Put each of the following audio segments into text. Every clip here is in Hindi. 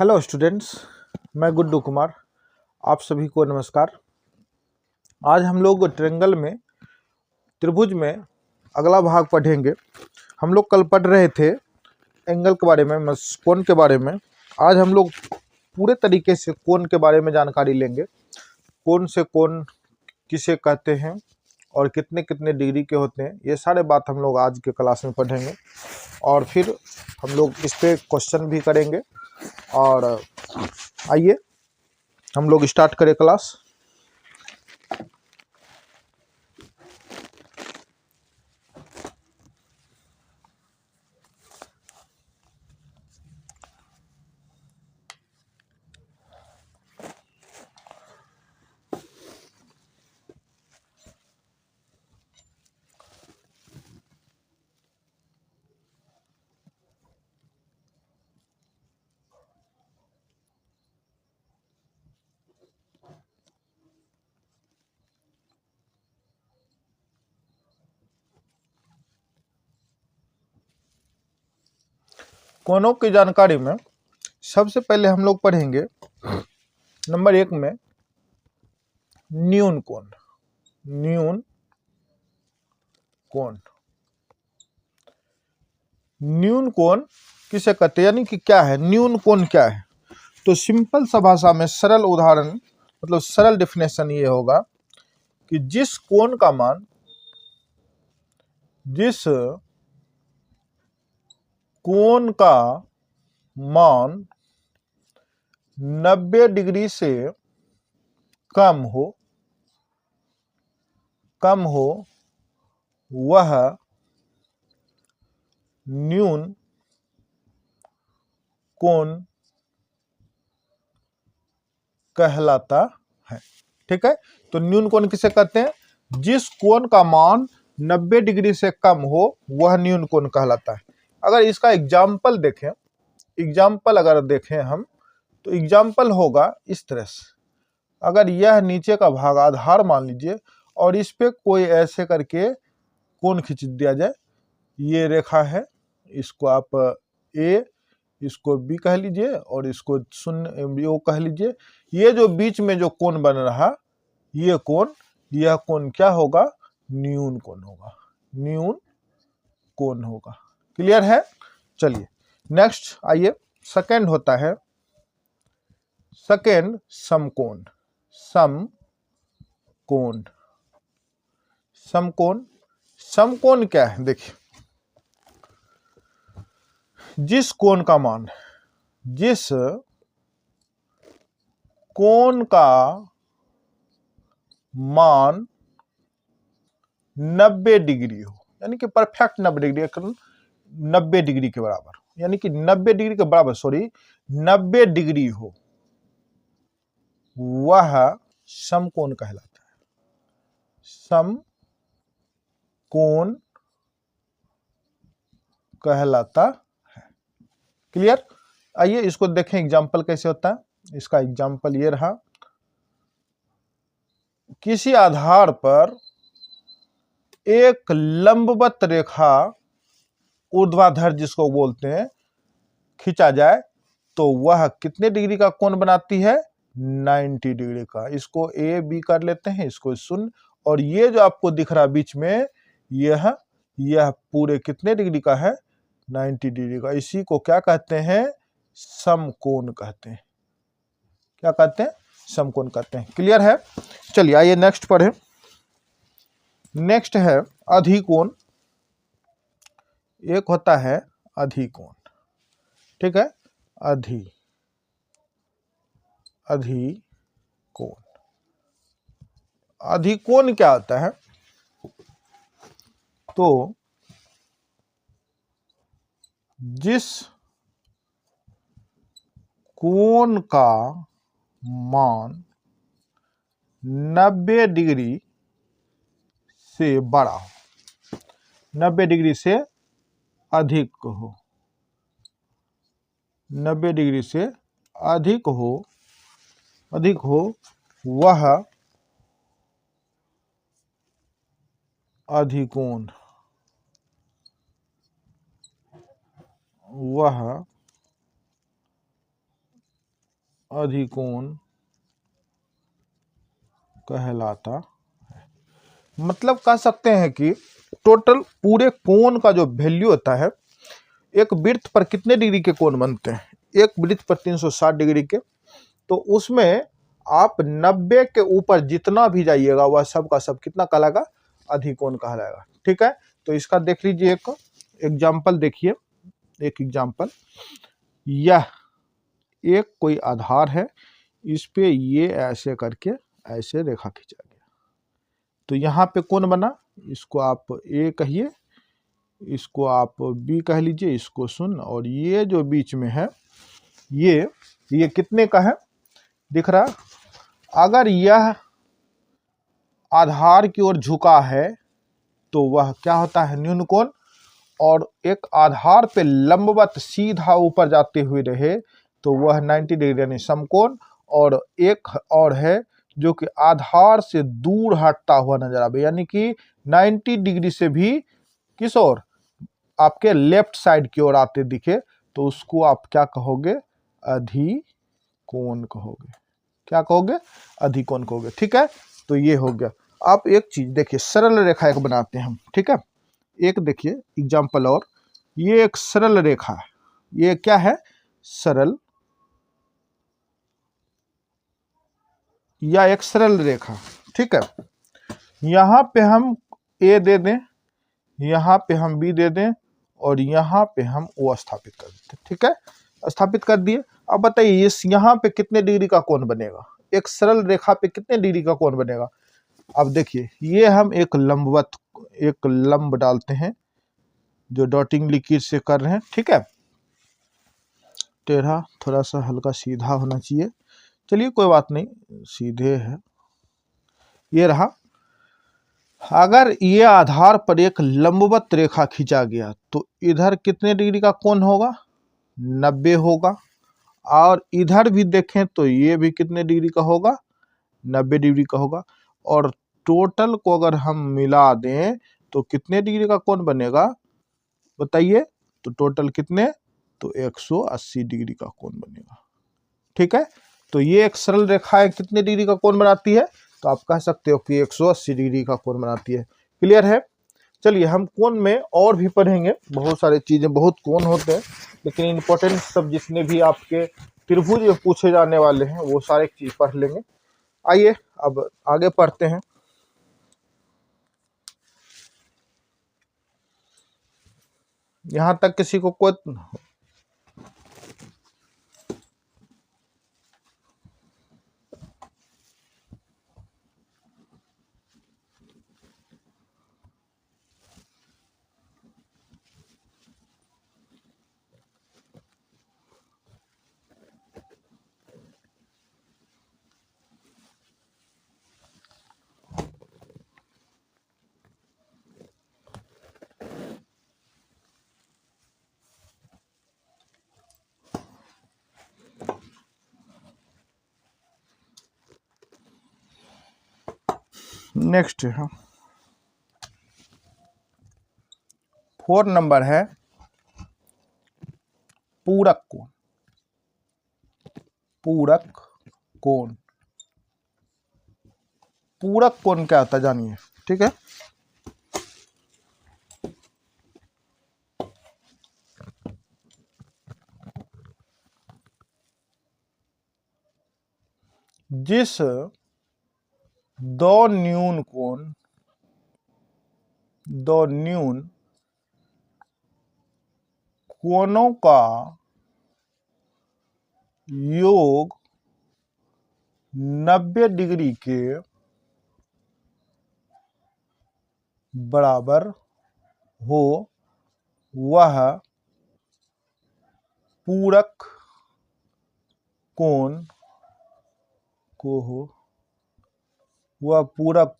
हेलो स्टूडेंट्स, मैं गुड्डू कुमार। आप सभी को नमस्कार। आज हम लोग ट्रायंगल में त्रिभुज में अगला भाग पढ़ेंगे। हम लोग कल पढ़ रहे थे एंगल के बारे में, कोण के बारे में। आज हम लोग पूरे तरीके से कोण के बारे में जानकारी लेंगे। कोण से कोण किसे कहते हैं और कितने कितने डिग्री के होते हैं, ये सारे बात हम लोग आज के क्लास में पढ़ेंगे। और फिर हम लोग इस पे क्वेश्चन भी करेंगे। और आइए हम लोग स्टार्ट करें क्लास। कोणों की जानकारी में सबसे पहले हम लोग पढ़ेंगे नंबर 1 में न्यून कोण। न्यून कोण, न्यून कोण किसे कहते हैं, यानी कि क्या है न्यून कोण, क्या है। तो सिंपल सा भाषा में सरल उदाहरण, मतलब सरल डेफिनेशन ये होगा कि जिस कोण का मान 90 डिग्री से कम हो वह न्यून कोण कहलाता है। ठीक है, तो न्यून कोण किसे कहते हैं? जिस कोण का मान 90 डिग्री से कम हो वह न्यून कोण कहलाता है। अगर इसका एग्जाम्पल देखें हम, तो एग्जाम्पल होगा इस तरह से। अगर यह नीचे का भाग आधार मान लीजिए और इस पे कोई ऐसे करके कोण खींच दिया जाए। ये रेखा है, इसको आप ए, इसको बी कह लीजिए और इसको शून्य ओ कह लीजिए। ये जो बीच में जो कोण बन रहा, यह कोण क्या होगा? न्यून कोण होगा। न्यून कोण होगा। क्लियर है? चलिए नेक्स्ट आइए। सेकंड होता है समकोण। समकोण क्या है? देखिए, जिस कोण का मान 90 डिग्री हो, यानी कि परफेक्ट 90 डिग्री, 90 डिग्री के बराबर, यानी कि 90 डिग्री के बराबर 90 डिग्री हो, वह समकोण कहलाता है। समकोण कहलाता है। क्लियर? आइए इसको देखें एग्जाम्पल कैसे होता है। इसका एग्जाम्पल ये रहा। किसी आधार पर एक लंबवत रेखा ऊर्ध्वाधर जिसको बोलते हैं खींचा जाए तो वह कितने डिग्री का कोण बनाती है? 90 डिग्री का। इसको ए बी कर लेते हैं, इसको शून्य, और ये जो आपको दिख रहा बीच में, यह पूरे कितने डिग्री का है? 90 डिग्री का। इसी को क्या कहते हैं? समकोण कहते हैं। क्या कहते हैं? समकोण कहते हैं। क्लियर है? चलिए आइए नेक्स्ट पढ़ें। नेक्स्ट है अधिकोण। एक होता है अधिकोण। ठीक है, अधिकोण। अधिकोण क्या होता है? तो जिस कोण का मान 90 डिग्री से बड़ा हो, 90 डिग्री से अधिक हो, 90 डिग्री से अधिक हो, वह अधिकोण अधिकोण कहलाता है। मतलब कह सकते हैं कि टोटल पूरे कोण का जो वैल्यू होता है, एक वृत्त पर कितने डिग्री के कोण बनते हैं, एक वृत्त पर 360 डिग्री के, तो उसमें आप 90 के ऊपर जितना भी जाइएगा वह सब का सब कितना कहलाएगा, अधिकोण कहलाएगा। ठीक है, तो इसका देख लीजिए एक एग्जाम्पल देखिए, एक एग्जाम्पल, यह एक कोई आधार है, इस पे ये ऐसे करके ऐसे रेखा खींचा गया, तो यहाँ पे कोण बना, इसको आप ए कहिए, इसको आप बी कह लीजिए, इसको शून्य, और ये जो बीच में है ये कितने का है दिख रहा। अगर यह आधार की ओर झुका है तो वह क्या होता है, न्यून कोण, और एक आधार पे लंबवत सीधा ऊपर जाते हुए रहे तो वह 90 डिग्री यानी समकोण, और एक और है जो कि आधार से दूर हटता हुआ नजर आवे, यानी कि 90 डिग्री से भी किस ओर, आपके लेफ्ट साइड की ओर आते दिखे, तो उसको आप क्या कहोगे, अधिकोण कहोगे। क्या कहोगे, अधिकोण कहोगे। ठीक है, तो ये हो गया। आप एक चीज देखिए, सरल रेखा एक बनाते हैं हम। ठीक है, एक देखिए एग्जाम्पल, और ये एक सरल रेखा है, ये क्या है, सरल, या एक सरल रेखा। ठीक है, यहाँ पे हम ए दे दें, यहाँ पे हम बी दे दें, और यहाँ पे हम ओ स्थापित कर देते। ठीक है, स्थापित कर दिए। अब बताइए इस यहाँ पे कितने डिग्री का कोण बनेगा, एक सरल रेखा पे कितने डिग्री का कोण बनेगा। अब देखिए, ये हम एक लंबवत, एक लंब डालते हैं जो डॉटिंग लिक्विड से कर रहे हैं। ठीक है, टेढ़ा थोड़ा सा हल्का सीधा होना चाहिए, चलिए कोई बात नहीं, सीधे है, ये रहा। अगर ये आधार पर एक लंबवत रेखा खींचा गया तो इधर कितने डिग्री का कोण होगा, 90 होगा, और इधर भी देखें तो ये भी कितने डिग्री का होगा, 90 डिग्री का होगा, और टोटल को अगर हम मिला दें तो कितने डिग्री का कोण बनेगा बताइए, तो टोटल कितने, तो 180 डिग्री का कोण बनेगा। ठीक है, तो ये एक सरल रेखा है, कितने डिग्री का कोण बनाती है, तो आप कह सकते हो कि 180 डिग्री का कोण बनाती है। क्लियर है। चलिए हम कोण में और भी पढ़ेंगे, बहुत सारी चीजें, बहुत कोण होते हैं, लेकिन इंपॉर्टेंट सब जितने भी आपके त्रिभुज पूछे जाने वाले हैं वो सारे चीज पढ़ लेंगे। आइए अब आगे पढ़ते हैं। यहां तक किसी को कोई, नेक्स्ट है 4 नंबर है पूरक कोण। पूरक कोण, पूरक कोण क्या होता है जानिए। ठीक है, जिस दो न्यून कोणों का योग 90 डिग्री के बराबर हो वह पूरक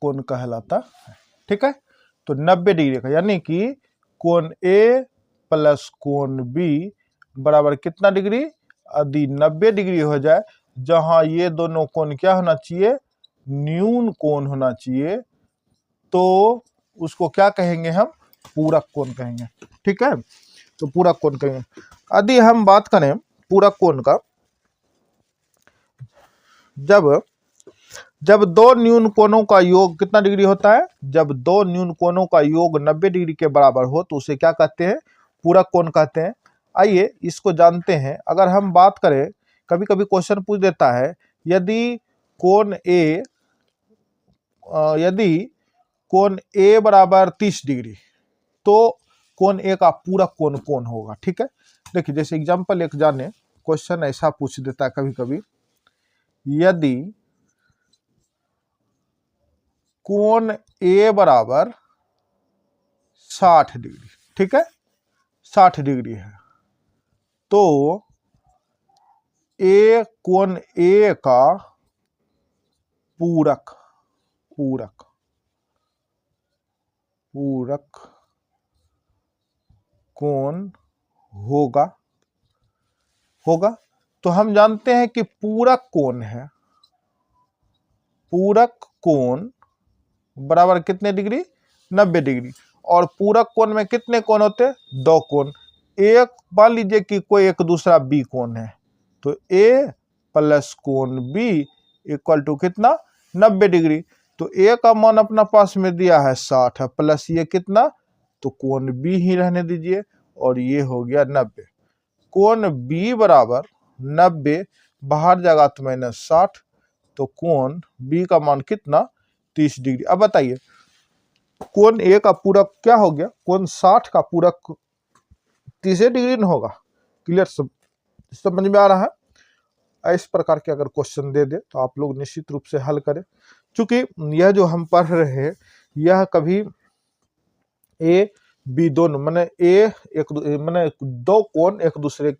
कोण कहलाता है। ठीक है, तो 90 डिग्री का, यानी कि कोण ए प्लस कोण बी बराबर कितना डिग्री, यदि 90 डिग्री हो जाए, जहां ये दोनों कोण क्या होना चाहिए, न्यून कोण होना चाहिए, तो उसको क्या कहेंगे हम, पूरक कोण कहेंगे। ठीक है, तो पूरक कोण कहेंगे। यदि हम बात करें पूरक कोण का, जब जब दो न्यून कोणों का योग कितना डिग्री होता है? जब दो न्यून कोणों का योग 90 डिग्री के बराबर हो तो उसे क्या कहते हैं? पूरक कोण कहते हैं। आइए इसको जानते हैं। अगर हम बात करें, कभी कभी क्वेश्चन पूछ देता है, यदि कोण ए बराबर 30 डिग्री तो कोण ए का पूरक कोण कौन होगा? ठीक है, देखिए जैसे एग्जांपल एक जाने, क्वेश्चन ऐसा पूछ देता है कभी कभी, यदि कोण ए बराबर 60 डिग्री, ठीक है, 60 डिग्री है, तो कोण ए का पूरक पूरक पूरक कोण होगा तो हम जानते हैं कि पूरक कोण है, पूरक कोण बराबर कितने डिग्री? 90 डिग्री। और पूरक कोण में कितने कोण होते हैं? दो कोण। एक मान लीजिए कि कोई एक दूसरा बी कोण है, तो ए प्लस कोण बी इक्वल टू कितना? 90 डिग्री। तो ए का मान अपना पास में दिया है 60 है, प्लस ये कितना? तो कोण बी ही रहने दीजिए, और ये हो गया 90। कोण बी बराबर 90, बाहर जाएगा तो -60, तो कोण बी का मान कितना? 30 डिग्री। अब बताइए कोण ए का पूरक क्या हो गया? कोण 60 का पूरक 30 डिग्री न होगा। क्लियर? सब समझ में आ रहा है? इस प्रकार के अगर क्वेश्चन दे दे तो आप लोग निश्चित रूप से हल करें, क्योंकि यह जो हम पढ़ रहे हैं यह कभी ए बी दोनों माने माने दो कोण एक दूसरे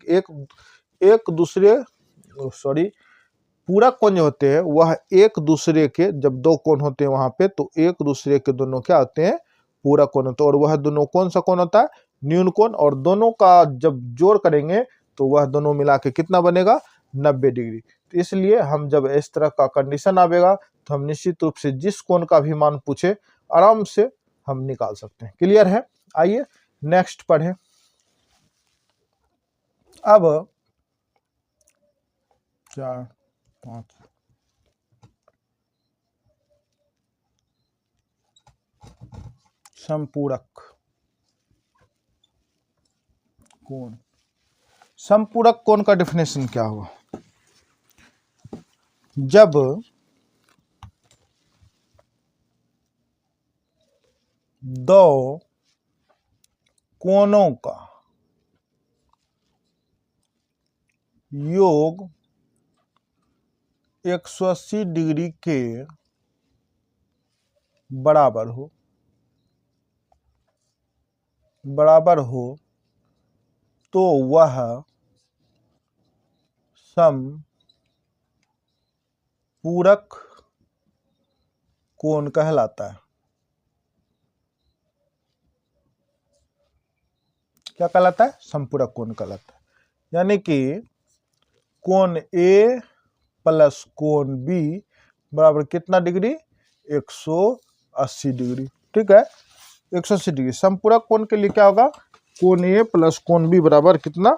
पूरक कोण जो होते हैं वह एक दूसरे के, जब दो कोण होते हैं वहां पे, तो एक दूसरे के दोनों क्या होते हैं? पूरक कोण होते हैं। और वह दोनों कौन सा कोण होता है? न्यून कोण। और दोनों का जब जोड़ करेंगे तो वह दोनों मिला के कितना बनेगा? 90 डिग्री। तो इसलिए हम जब इस तरह का कंडीशन आवेगा तो हम निश्चित रूप से जिस कोण का भी मान पूछे आराम से हम निकाल सकते हैं। क्लियर है? आइए नेक्स्ट पढ़ें। अब 4 5 समपूरक कोण। समपूरक कोण का डेफिनेशन क्या हुआ? जब दो कोणों का योग 180 डिग्री के बराबर हो तो वह समपूरक कोण कहलाता है। क्या कहलाता है? समपूरक कोण कहलाता है। यानी कि कोण ए प्लस कोण बी बराबर कितना डिग्री? 180 डिग्री। ठीक है, 180 डिग्री। समपूरक कोण के लिए क्या होगा? कोण ए प्लस कोण बी बराबर कितना?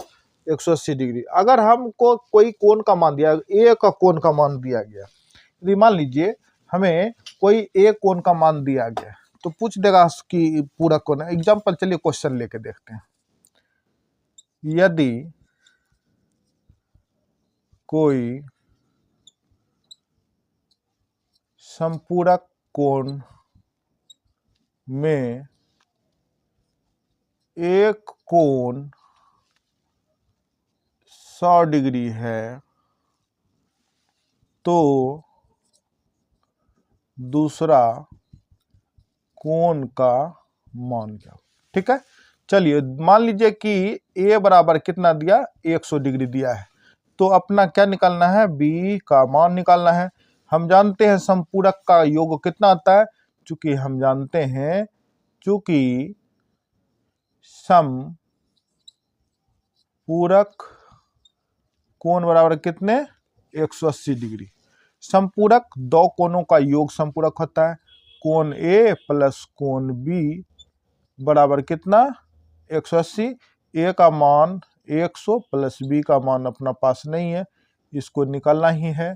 180 डिग्री। अगर हमको कोई कोण का मान दिया, ए का कोण का मान दिया गया, यदि मान लीजिए हमें कोई ए कोण का मान दिया गया तो पूछ देगा कि पूरक कोण है। एग्जाम्पल, चलिए क्वेश्चन लेके देखते हैं। यदि कोई समपूरक कोण में एक कोण 100 डिग्री है तो दूसरा कोण का मान क्या? ठीक है, चलिए मान लीजिए कि ए बराबर कितना दिया? 100 डिग्री दिया है, तो अपना क्या निकालना है? बी का मान निकालना है। हम जानते हैं समपूरक का योग कितना आता है, चूंकि हम जानते हैं चूंकि समपूरक कोण बराबर कितने? 180 डिग्री। समपूरक दो कोणों का योग समपूरक होता है। कोण ए प्लस कोण बी बराबर कितना? 180। ए का मान 100 प्लस बी का मान अपना पास नहीं है, इसको निकालना ही है।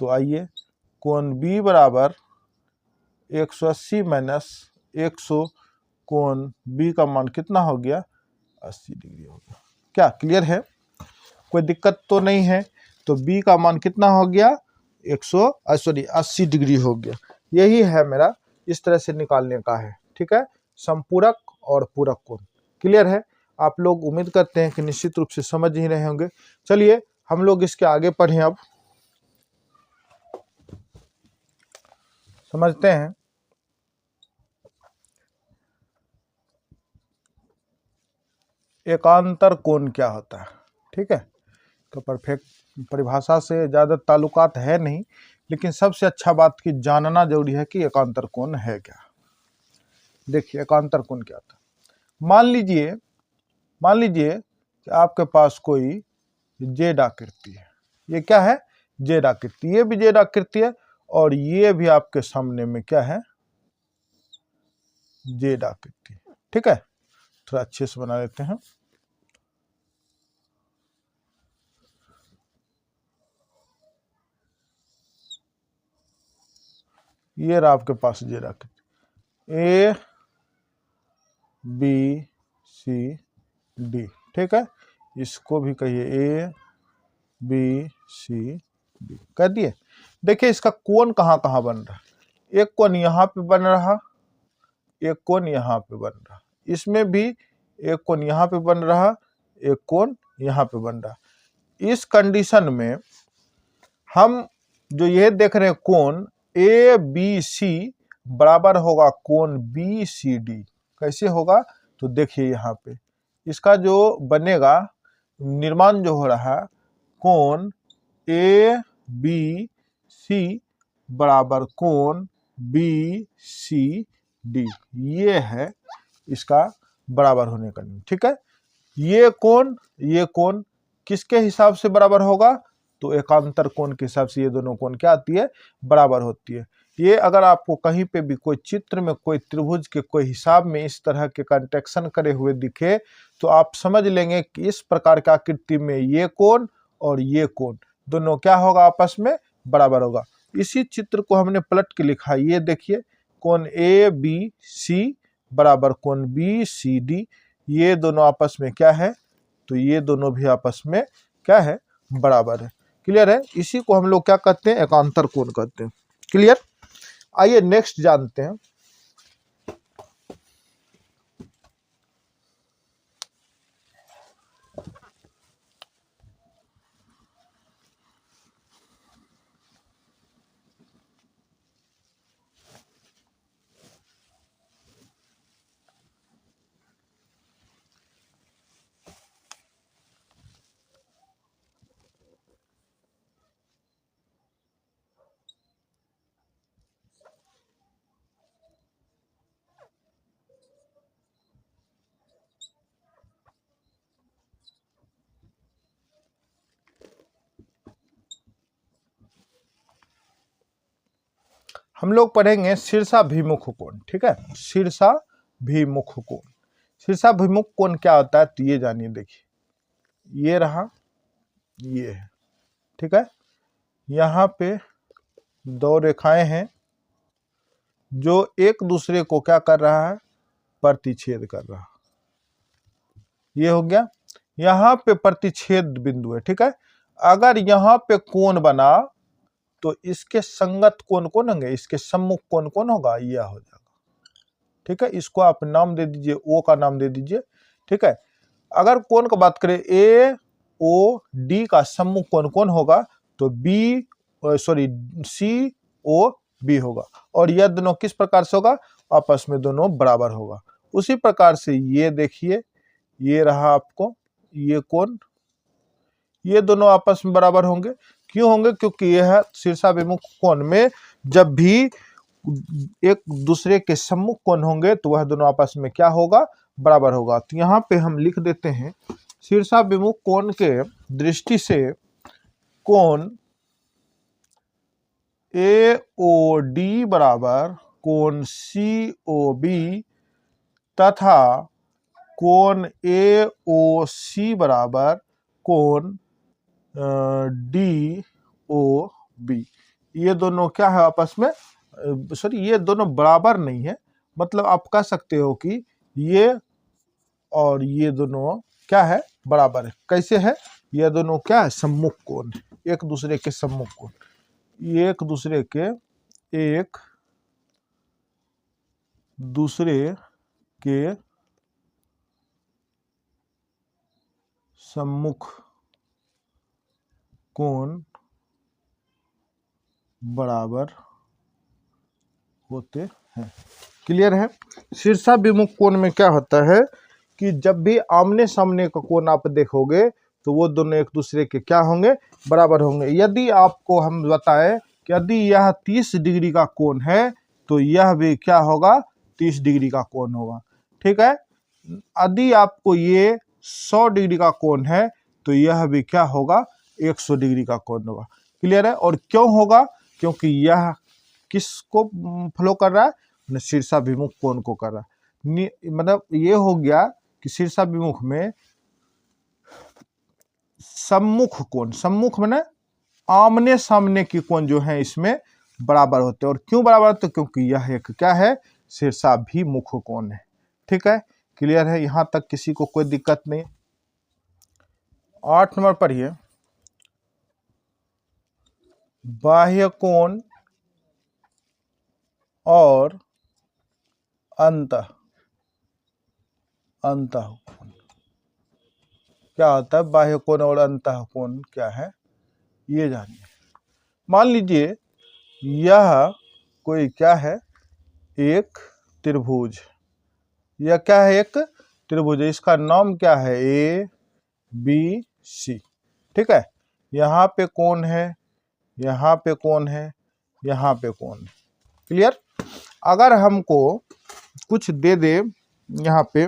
तो आइए कोण बी बराबर 180 माइनस 100, कोण बी का मान कितना हो गया 80 डिग्री हो गया। क्या क्लियर है? कोई दिक्कत तो नहीं है। तो बी का मान कितना हो गया 80 डिग्री हो गया। यही है मेरा, इस तरह से निकालने का है। ठीक है, संपूरक और पूरक कोण। क्लियर है? आप लोग उम्मीद करते हैं कि निश्चित रूप से समझ ही रहे होंगे। चलिए हम लोग इसके आगे पढ़ें। अब समझते हैं एकांतर कोण क्या होता है। ठीक है, तो परफेक्ट परिभाषा से ज़्यादा ताल्लुकात है नहीं, लेकिन सबसे अच्छा बात की जानना जरूरी है कि एकांतर कोण है क्या। देखिए एकांतर कोण क्या होता है। मान लीजिए कि आपके पास कोई जेड आकृति है। ये क्या है? जेड आकृति। ये भी जेड आकृति है और ये भी आपके सामने में क्या है? जेड आकृति। ठीक है, थोड़ा अच्छे से बना लेते हैं। ये रहा आपके पास जेड आकृति, ए बी सी डी। ठीक है, इसको भी कहिए ए बी सी डी कह दिए। देखिए इसका कोण कहाँ कहाँ बन रहा है। एक कोण यहाँ पे बन रहा, एक कोण यहाँ पे बन रहा, इसमें भी एक कोण यहाँ पे बन रहा, एक कोण यहाँ पे बन रहा। इस कंडीशन में हम जो ये देख रहे हैं कोण ए बी सी बराबर होगा कोण बी सी डी। कैसे होगा? तो देखिए यहाँ पे इसका जो बनेगा निर्माण जो हो रहा है, कोण ए बी सी बराबर कोण बी सी डी, ये है इसका बराबर होने का नियम। ठीक है, ये कोण किसके हिसाब से बराबर होगा? तो एकांतर कोण के हिसाब से ये दोनों कोण क्या आती है? बराबर होती है। ये अगर आपको कहीं पे भी कोई चित्र में कोई त्रिभुज के कोई हिसाब में इस तरह के कंट्रैक्शन करे हुए दिखे तो आप समझ लेंगे कि इस प्रकार की आकृति में ये कोण और ये कोण दोनों क्या होगा? आपस में बराबर होगा। इसी चित्र को हमने पलट के लिखा। ये देखिए कोण ए बी सी बराबर कोण बी सी डी, ये दोनों आपस में क्या है? तो ये दोनों भी आपस में क्या है? बराबर है। क्लियर है? इसी को हम लोग क्या कहते हैं? एकांतर कोण कहते हैं। क्लियर? आइए नेक्स्ट जानते हैं। हम लोग पढ़ेंगे शीर्षाभिमुख कोण। ठीक है, शीर्षाभिमुख कोण। शीर्षाभिमुख कोण क्या होता है? तो ये जानिए। देखिए ये रहा, ये है। ठीक है, यहाँ पे दो रेखाएं हैं जो एक दूसरे को क्या कर रहा है? प्रतिच्छेद कर रहा। ये हो गया, यहाँ पे प्रतिच्छेद बिंदु है। ठीक है, अगर यहाँ पे कोण बना तो इसके संगत कोण कौन होंगे? इसके सम्मुख कोण कौन होगा? यह हो जाएगा। ठीक है, इसको आप नाम दे दीजिए, ओ का नाम दे दीजिए। ठीक है, अगर कोण का बात करें ए ओ डी का सम्मुख कोण कौन होगा? तो बी सी ओ बी होगा। और यह दोनों किस प्रकार से होगा? आपस में दोनों बराबर होगा। उसी प्रकार से ये देखिए, ये रहा आपको ये कोण, ये दोनों आपस में बराबर होंगे। क्यों होंगे? क्योंकि यह शीर्षाभिमुख कोण में जब भी एक दूसरे के सम्मुख कोण होंगे तो वह दोनों आपस में क्या होगा? बराबर होगा। तो यहाँ पे हम लिख देते हैं शीर्षाभिमुख कोण के दृष्टि से कोण ए ओ डी बराबर कोण सी ओ बी तथा कोण ए ओ सी बराबर कोण डी ओ बी। ये दोनों क्या है आपस में, सॉरी ये दोनों बराबर नहीं है, मतलब आप कह सकते हो कि ये और ये दोनों क्या है, बराबर है। कैसे है, ये दोनों क्या है, सम्मुख कोण, एक दूसरे के सम्मुख कोण, एक दूसरे के सम्मुख कोण बराबर होते हैं। क्लियर है। शीर्षाभिमुख कोण में क्या होता है कि जब भी आमने सामने का कोण आप देखोगे तो वो दोनों एक दूसरे के क्या होंगे, बराबर होंगे। यदि आपको हम बताएं कि यदि यह 30 डिग्री का कोण है तो यह भी क्या होगा, 30 डिग्री का कोण होगा। ठीक है। यदि आपको ये 100 डिग्री का कोण है तो यह भी क्या होगा, 100 डिग्री का कोण होगा। क्लियर है। और क्यों होगा, क्योंकि यह किसको फ्लो कर रहा है, शीर्षाभिमुख कोण को कर रहा है। मतलब ये हो गया कि शीर्षाभिमुख में सम्मुख कोण, सम्मुख माने आमने सामने की कोण जो है इसमें बराबर होते हैं। और क्यों बराबर होते हैं, क्योंकि यह एक क्या है, शीर्षाभिमुख कोण है। ठीक है। क्लियर है, यहां तक किसी को कोई दिक्कत नहीं। 8 नंबर पढ़िए, बाह्य कोण और अंतः कोण। क्या होता है बाह्य कोण और अंतः कोण क्या है, ये जानिए। मान लीजिए यह कोई क्या है, एक त्रिभुज, यह क्या है, एक त्रिभुज, इसका नाम क्या है, ए बी सी। ठीक है। यहाँ पे कोण है, यहाँ पे कोण है, यहाँ पे कोण है। क्लियर। अगर हमको कुछ दे दे, यहाँ पे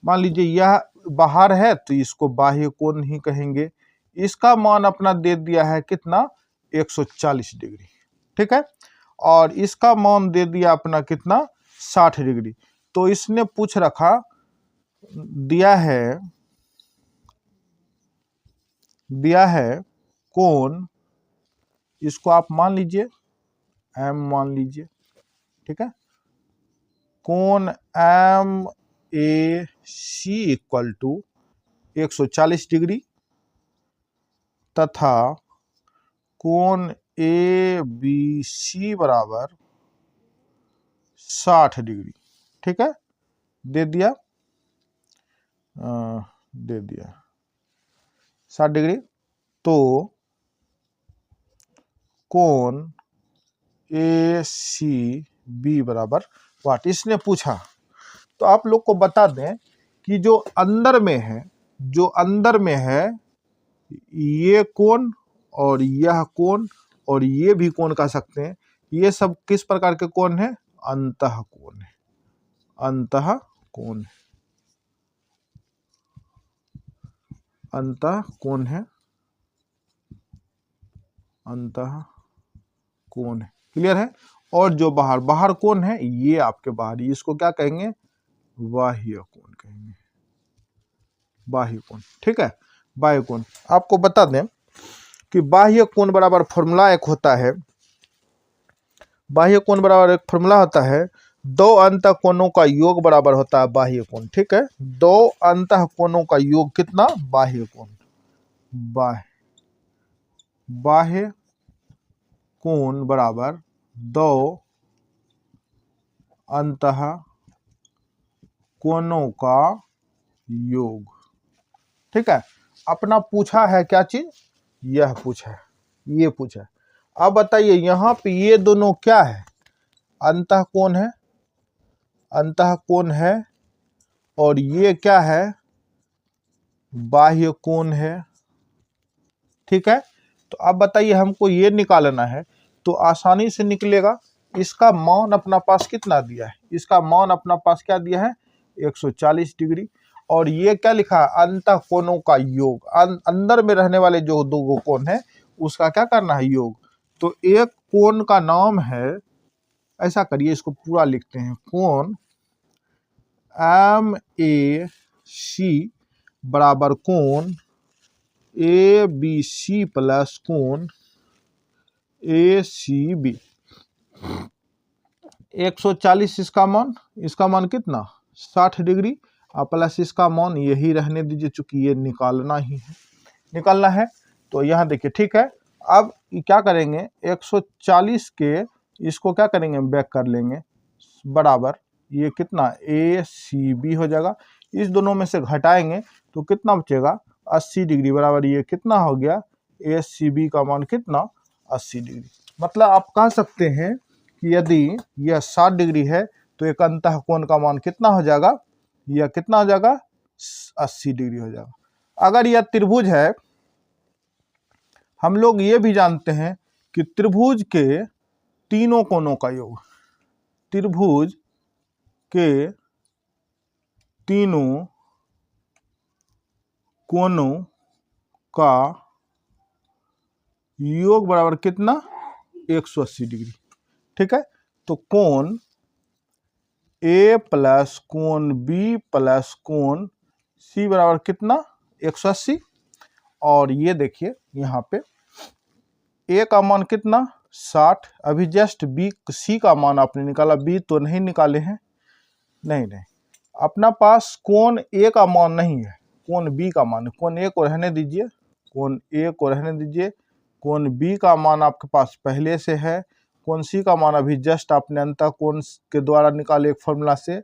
मान लीजिए यह बाहर है तो इसको बाह्य कोण ही कहेंगे। इसका मान अपना दे दिया है कितना, 140 डिग्री। ठीक है। और इसका मान दे दिया अपना कितना, 60 डिग्री। तो इसने पूछ रखा, दिया है कोण, इसको आप मान लीजिए एम मान लीजिए। ठीक है। कोण M A C equal to 140 degree तथा कोण ए बी सी बराबर 60 डिग्री। ठीक है। दे दिया 60 डिग्री। तो कोण ए सी बी बराबर वाट, इसने पूछा। तो आप लोग को बता दें कि जो अंदर में है ये कोण और यह कोण और ये भी कोण कह सकते हैं, ये सब किस प्रकार के कोण है, अंतः कोण है, अंतः कोण है, अंतः कोण है, अंतः कोण है। क्लियर है। और जो बाहर कोण है ये आपके बाहरी, इसको क्या कहेंगे, बाह्य कोण कहेंगे, बाह्य कोण। ठीक है। बाह्य कोण आपको बता दें कि बाह्य कोण बराबर फॉर्मूला एक होता है, बाह्य कोण बराबर एक फॉर्मूला होता है, दो अंतः कोणों का योग बराबर होता है बाह्य कोण। ठीक है। दो अंतः कोणों का योग कितना, बाह्य कोण, बाह्य कोण बराबर दो अंतः कोणों का योग। ठीक है। अपना पूछा है क्या चीज, यह पूछा है, ये पूछा है। अब बताइए यहाँ पे ये दोनों क्या है, अंतः कोण है, अंतः कोण है, और ये क्या है, बाह्य कोण है। ठीक है। तो अब बताइए हमको ये निकालना है तो आसानी से निकलेगा। इसका मान अपना पास कितना दिया है, इसका मान अपना पास क्या दिया है, 140 डिग्री। और ये क्या लिखा है, अंतः कोणों का योग, अंदर में रहने वाले जो दो कोण है उसका क्या करना है, योग। तो एक कोण का नाम है, ऐसा करिए इसको पूरा लिखते हैं, कोण एम ए सी बराबर कोण ए बी सी प्लस कोण ACB 140 इसका मान कितना 60 डिग्री और प्लस इसका मान यही रहने दीजिए, चूंकि ये निकालना है। तो यहाँ देखिए ठीक है। अब क्या करेंगे 140 के इसको क्या करेंगे बैक कर लेंगे, बराबर ये कितना ACB हो जाएगा। इस दोनों में से घटाएंगे तो कितना बचेगा 80 डिग्री, बराबर ये कितना हो गया ACB का मान कितना 80 डिग्री। मतलब आप कह सकते हैं कि यदि यह 60 डिग्री है तो एक अंतः कोण का मान कितना हो जाएगा, यह कितना हो जाएगा 80 डिग्री हो जाएगा। अगर यह त्रिभुज है, हम लोग ये भी जानते हैं कि त्रिभुज के तीनों कोणों का योग, त्रिभुज के तीनों कोणों का योग बराबर कितना 180 डिग्री। ठीक है, तो कोण A प्लस कोण B प्लस कोण C बराबर कितना 180। और ये देखिए यहाँ पे A का मान कितना 60, अभी जस्ट C का मान आपने निकाला, B तो नहीं निकाले हैं, नहीं अपना पास कोण A का मान नहीं है, कोण B का मान है। कोण A को रहने दीजिए, कोण A को रहने दीजिए, कोण B का मान आपके पास पहले से है, कोण C का मान अभी जस्ट आपने अंतः कोण के द्वारा निकाले एक फॉर्मूला से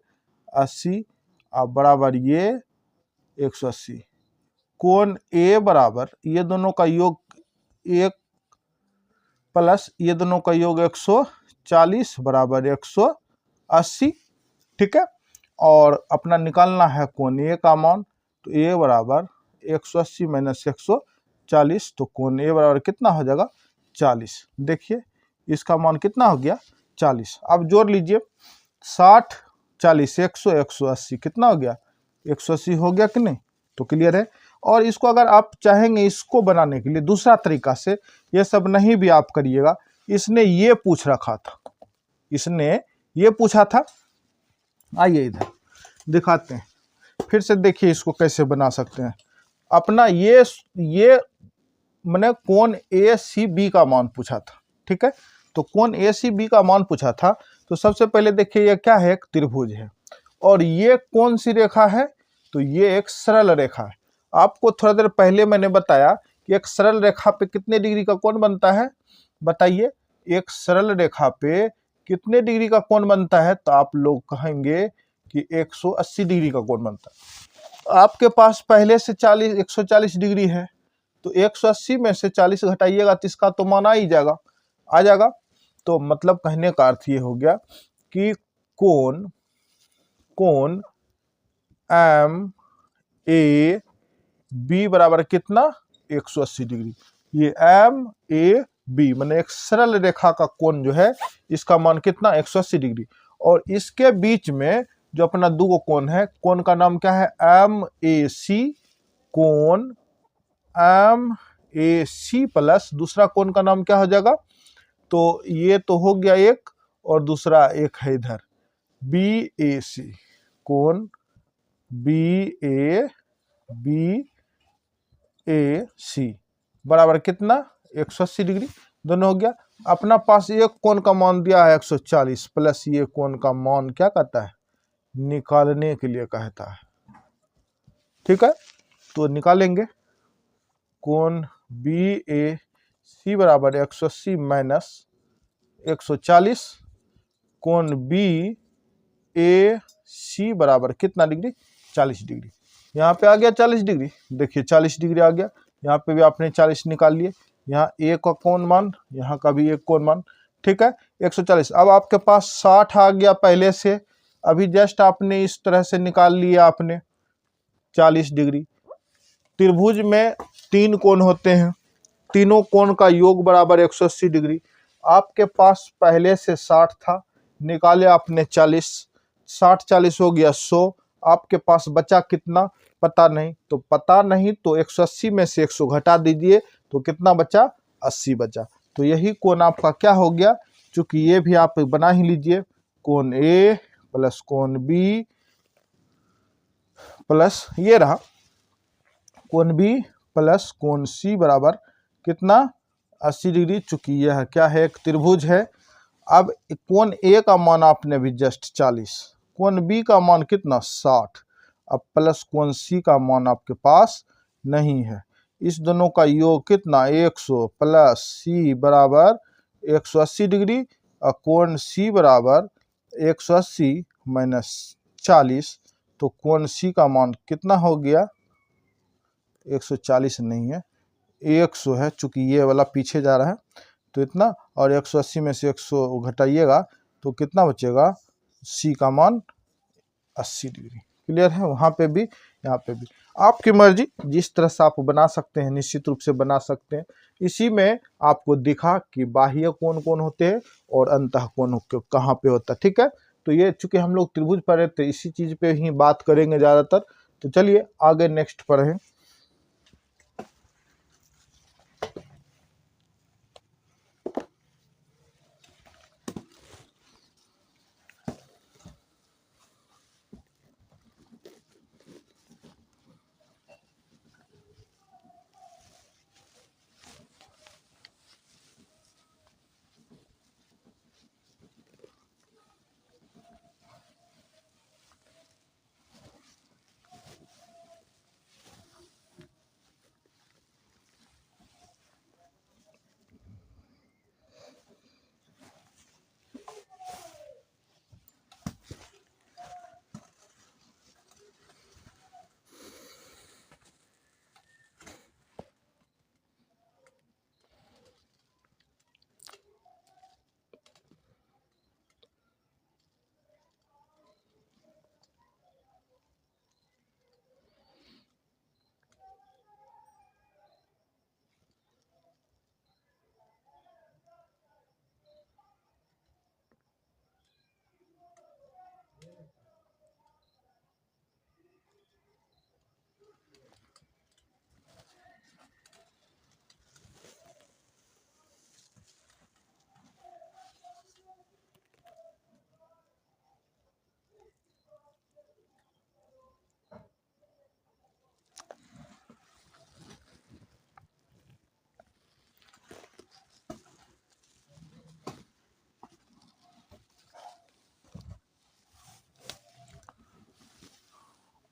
80 अब बराबर ये 180। कोण A बराबर ये दोनों का योग 1 प्लस ये दोनों का योग 140 बराबर 180। ठीक है, और अपना निकालना है कोण A का मान, तो A बराबर 180 माइनस 140, तो कोण A बराबर कितना हो जाएगा 40। देखिए इसका मान कितना हो गया 40। अब जोड़ लीजिए 60 40 100 180 कितना हो गया 180 हो गया कि नहीं, तो क्लियर है। और इसको अगर आप चाहेंगे इसको बनाने के लिए दूसरा तरीका से, ये सब नहीं भी आप करिएगा, इसने ये पूछ रखा था, इसने ये पूछा था, आइए इधर दिखाते हैं फिर से, देखिए इसको कैसे बना सकते हैं। अपना ये मैंने कोण ACB का मान पूछा था। ठीक है, तो कोण ACB का मान पूछा था, तो सबसे पहले देखिए ये क्या है, एक त्रिभुज है, और ये कौन सी रेखा है, तो ये एक सरल रेखा है। आपको थोड़ा देर पहले मैंने बताया कि एक सरल रेखा पे कितने डिग्री का कोण बनता है, बताइए एक सरल रेखा पे कितने डिग्री का कोण बनता है, तो आप लोग कहेंगे कि 180 डिग्री का कोण बनता है। आपके पास पहले से 140 डिग्री है, तो 180 में से 40 घटाइएगा तो इसका तो मान आ जाएगा। तो मतलब कहने का अर्थ ये हो गया कि कोण MAB बराबर कितना 180 डिग्री। ये MAB माने एक सरल रेखा का कोण जो है इसका मान कितना 180 डिग्री, और इसके बीच में जो अपना दो कोण है, कोण का नाम क्या है MAC, कोण MAC प्लस दूसरा कोण का नाम क्या हो जाएगा, तो ये तो हो गया एक, और दूसरा एक है इधर BAC, कोण BAC बराबर कितना 180 डिग्री, दोनों हो गया। अपना पास एक कोण का मान दिया है 140 प्लस ये कोण का मान क्या कहता है निकालने के लिए कहता है। ठीक है, तो निकालेंगे कोण BAC बराबर 180 माइनस 140, कोण BAC बराबर कितना डिग्री 40 डिग्री। यहाँ पे आ गया 40 डिग्री, देखिए 40 डिग्री आ गया, यहाँ पे भी आपने 40 निकाल लिए, यहाँ A का कोण मान, यहाँ का भी एक कोण मान। ठीक है 140। अब आपके पास 60 आ गया पहले से, अभी जस्ट आपने इस तरह से निकाल लिया आपने 40 डिग्री। त्रिभुज में 3 कोण होते हैं, तीनों कोण का योग बराबर 180 डिग्री। आपके पास पहले से 60 था, निकाले आपने 40, 60 40 हो गया 100, आपके पास बचा कितना पता नहीं, तो पता नहीं तो 180 में से 100 घटा दीजिए तो कितना बचा 80 बचा। तो यही कोण आपका क्या हो गया, चूंकि ये भी आप बना ही लीजिए, कोण A प्लस कोण B प्लस ये रहा कोण B प्लस कोण C बराबर कितना 80 डिग्री, चूंकि यह क्या है, एक त्रिभुज है। अब कोण ए का मान आपने भी जस्ट 40, कोण बी का मान कितना 60, अब प्लस कोण सी का मान आपके पास नहीं है। इस दोनों का योग कितना 100 प्लस सी बराबर 180 डिग्री, और कोण सी बराबर 180 माइनस 40, तो कोण सी का मान कितना हो गया, 140 नहीं है 100 है, चूंकि ये वाला पीछे जा रहा है तो इतना, और 180 में से 100 घटाइएगा तो कितना बचेगा, सी का मान 80 डिग्री। क्लियर है, वहाँ पे भी यहाँ पे भी आपकी मर्जी, जिस तरह से आप बना सकते हैं निश्चित रूप से बना सकते हैं। इसी में आपको दिखा कि बाह्य कोण कौन होते हैं और अंतः कोण कहाँ पे होता है। ठीक है, तो ये चूंकि हम लोग त्रिभुज पढ़े थे, इसी चीज पे ही बात करेंगे ज्यादातर। तो चलिए आगे नेक्स्ट पढ़ें।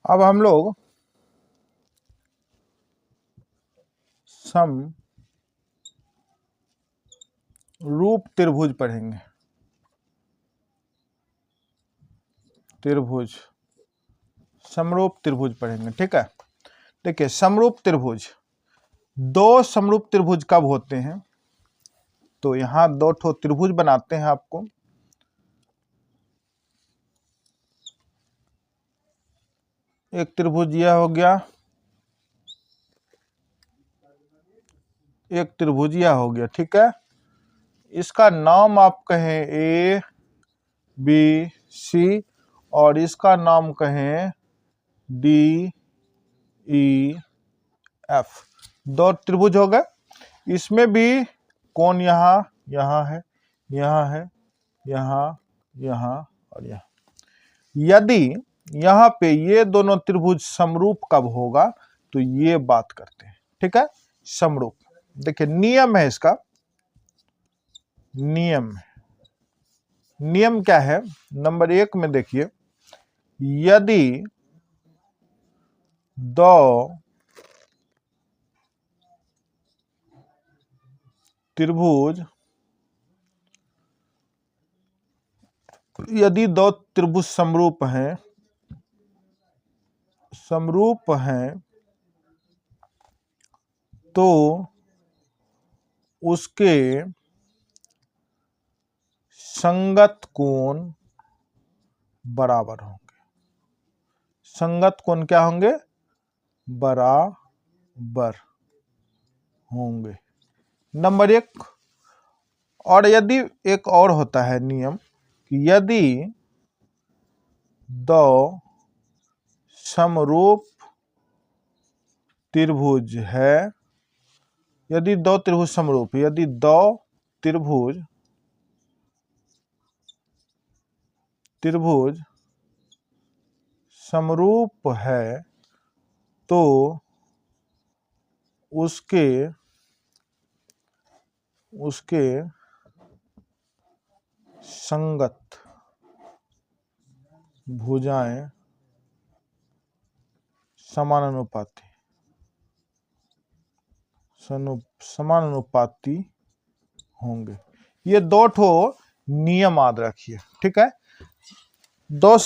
अब हम लोग समरूप त्रिभुज पढ़ेंगे। त्रिभुज, समरूप त्रिभुज पढ़ेंगे। ठीक है, देखिए समरूप त्रिभुज, दो समरूप त्रिभुज कब होते हैं, तो यहां दो ठो त्रिभुज बनाते हैं आपको। एक त्रिभुज यह हो गया, एक त्रिभुज यह हो गया। ठीक है, इसका नाम आप कहें ए बी सी, और इसका नाम कहें डी ई एफ। दो त्रिभुज हो गए, इसमें भी कोण यहाँ यहाँ है, यहाँ है, यहाँ, यहाँ और यहाँ। यदि यहाँ पे ये दोनों त्रिभुज समरूप कब होगा, तो ये बात करते हैं। ठीक है, समरूप, देखिए नियम है इसका, नियम क्या है, नंबर 1 में देखिए, यदि दो त्रिभुज, यदि दो त्रिभुज समरूप हैं तो उसके संगत कोण बराबर होंगे। संगत कोण क्या होंगे, बराबर होंगे, नंबर 1। और यदि एक और होता है नियम कि यदि दो समरूप त्रिभुज है, यदि दो त्रिभुज समरूप, यदि दो त्रिभुज समरूप है तो उसके उसके संगत भुजाएं समानुपाती होंगे। ये दो ठो नियम याद रखिए, ठीक है। दो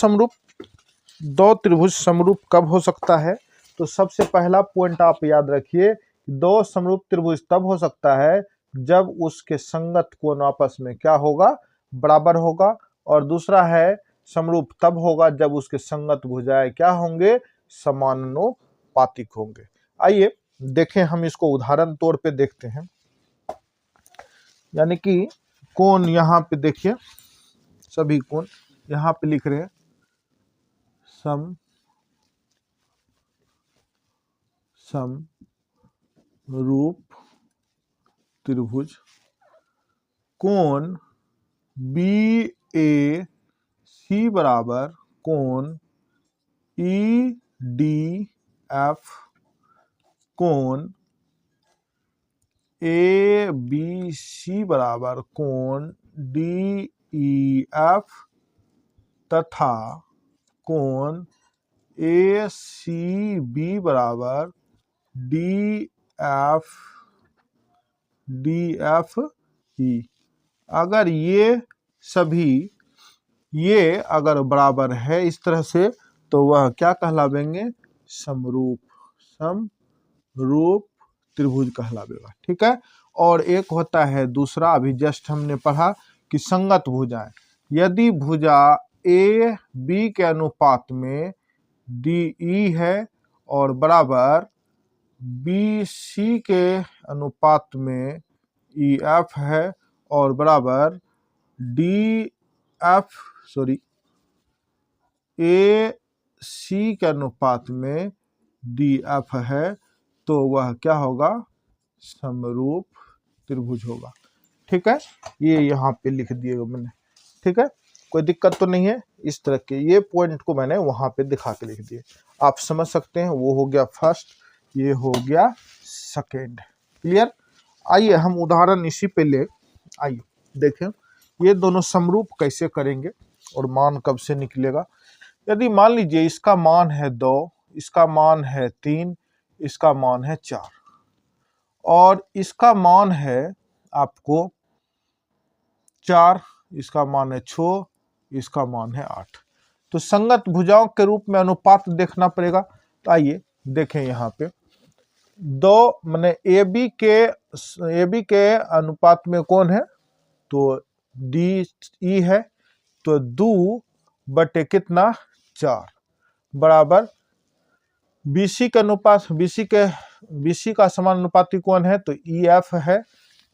त्रिभुज समरूप कब हो सकता है? तो सबसे पहला पॉइंट आप याद रखिए, दो समरूप त्रिभुज तब हो सकता है जब उसके संगत कोण आपस में क्या होगा? बराबर होगा। और दूसरा है समरूप तब होगा जब उसके संगत भुजाएं क्या होंगे? समानुपातिक होंगे। आइए देखें, हम इसको उदाहरण तौर पे देखते हैं। यानी कि कोण यहाँ पे देखिए, सभी कोण यहाँ पे लिख रहे हैं समरूप त्रिभुज कोण BAC बराबर कोण EDF कोण ABC बराबर कोण DEF तथा कोण ACB बराबर DFE। अगर ये सभी ये अगर बराबर है इस तरह से, तो वह क्या कहलावेंगे? समरूप त्रिभुज कहलावेगा, ठीक है। और एक होता है दूसरा, अभी जस्ट हमने पढ़ा कि संगत भुजाएं। यदि भुजा AB के अनुपात में DE है और बराबर BC के अनुपात में EF है और बराबर AC के अनुपात में DF है, तो वह क्या होगा? समरूप त्रिभुज होगा, ठीक है। ये यहाँ पे लिख दिएगा मैंने, ठीक है, कोई दिक्कत तो नहीं है। इस तरह के ये पॉइंट को मैंने वहां पे दिखा के लिख दिए, आप समझ सकते हैं। वो हो गया फर्स्ट, ये हो गया सेकेंड, क्लियर। आइए हम उदाहरण इसी पे ले, आइए देखें ये दोनों समरूप कैसे करेंगे और मान कब से निकलेगा। यदि मान लीजिए इसका मान है 2, इसका मान है 3, इसका मान है 4 और इसका मान है आपको 4, इसका मान है 6, इसका मान है 8। तो संगत भुजाओं के रूप में अनुपात देखना पड़ेगा। तो आइए देखें यहाँ पे, दो माने AB के अनुपात में कौन है? तो DE है, तो 2 बटे कितना? 4 बराबर BC के अनुपात, BC का समानुपाती कौन है? तो EF है,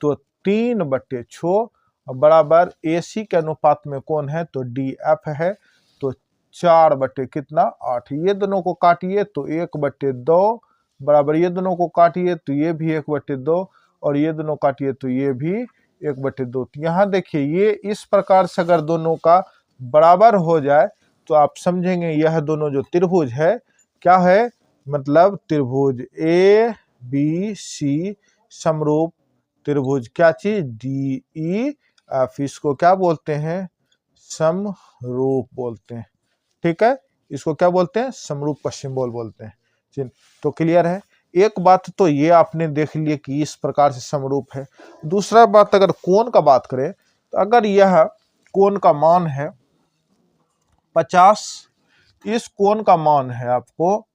तो 3 बटे 6 बराबर AC के अनुपात में कौन है? तो DF है, तो 4 बटे कितना? 8। ये दोनों को काटिए तो 1 बटे 2 बराबर, ये दोनों को काटिए तो ये भी 1 बटे 2 और ये दोनों काटिए तो ये भी 1 बटे 2। तो यहाँ देखिए, ये इस प्रकार से अगर दोनों का बराबर हो जाए तो आप समझेंगे यह दोनों जो त्रिभुज है क्या है? मतलब त्रिभुज ABC समरूप त्रिभुज क्या चीज? DEF। इसको क्या बोलते हैं? समरूप बोलते हैं, ठीक है। इसको क्या बोलते हैं? समरूप का सिंबल बोलते हैं। तो क्लियर है। एक बात तो ये आपने देख लिया कि इस प्रकार से समरूप है। दूसरा बात, अगर कोण का बात करें तो अगर यह कोण का मान है 50, इस कोण का मान है आपको,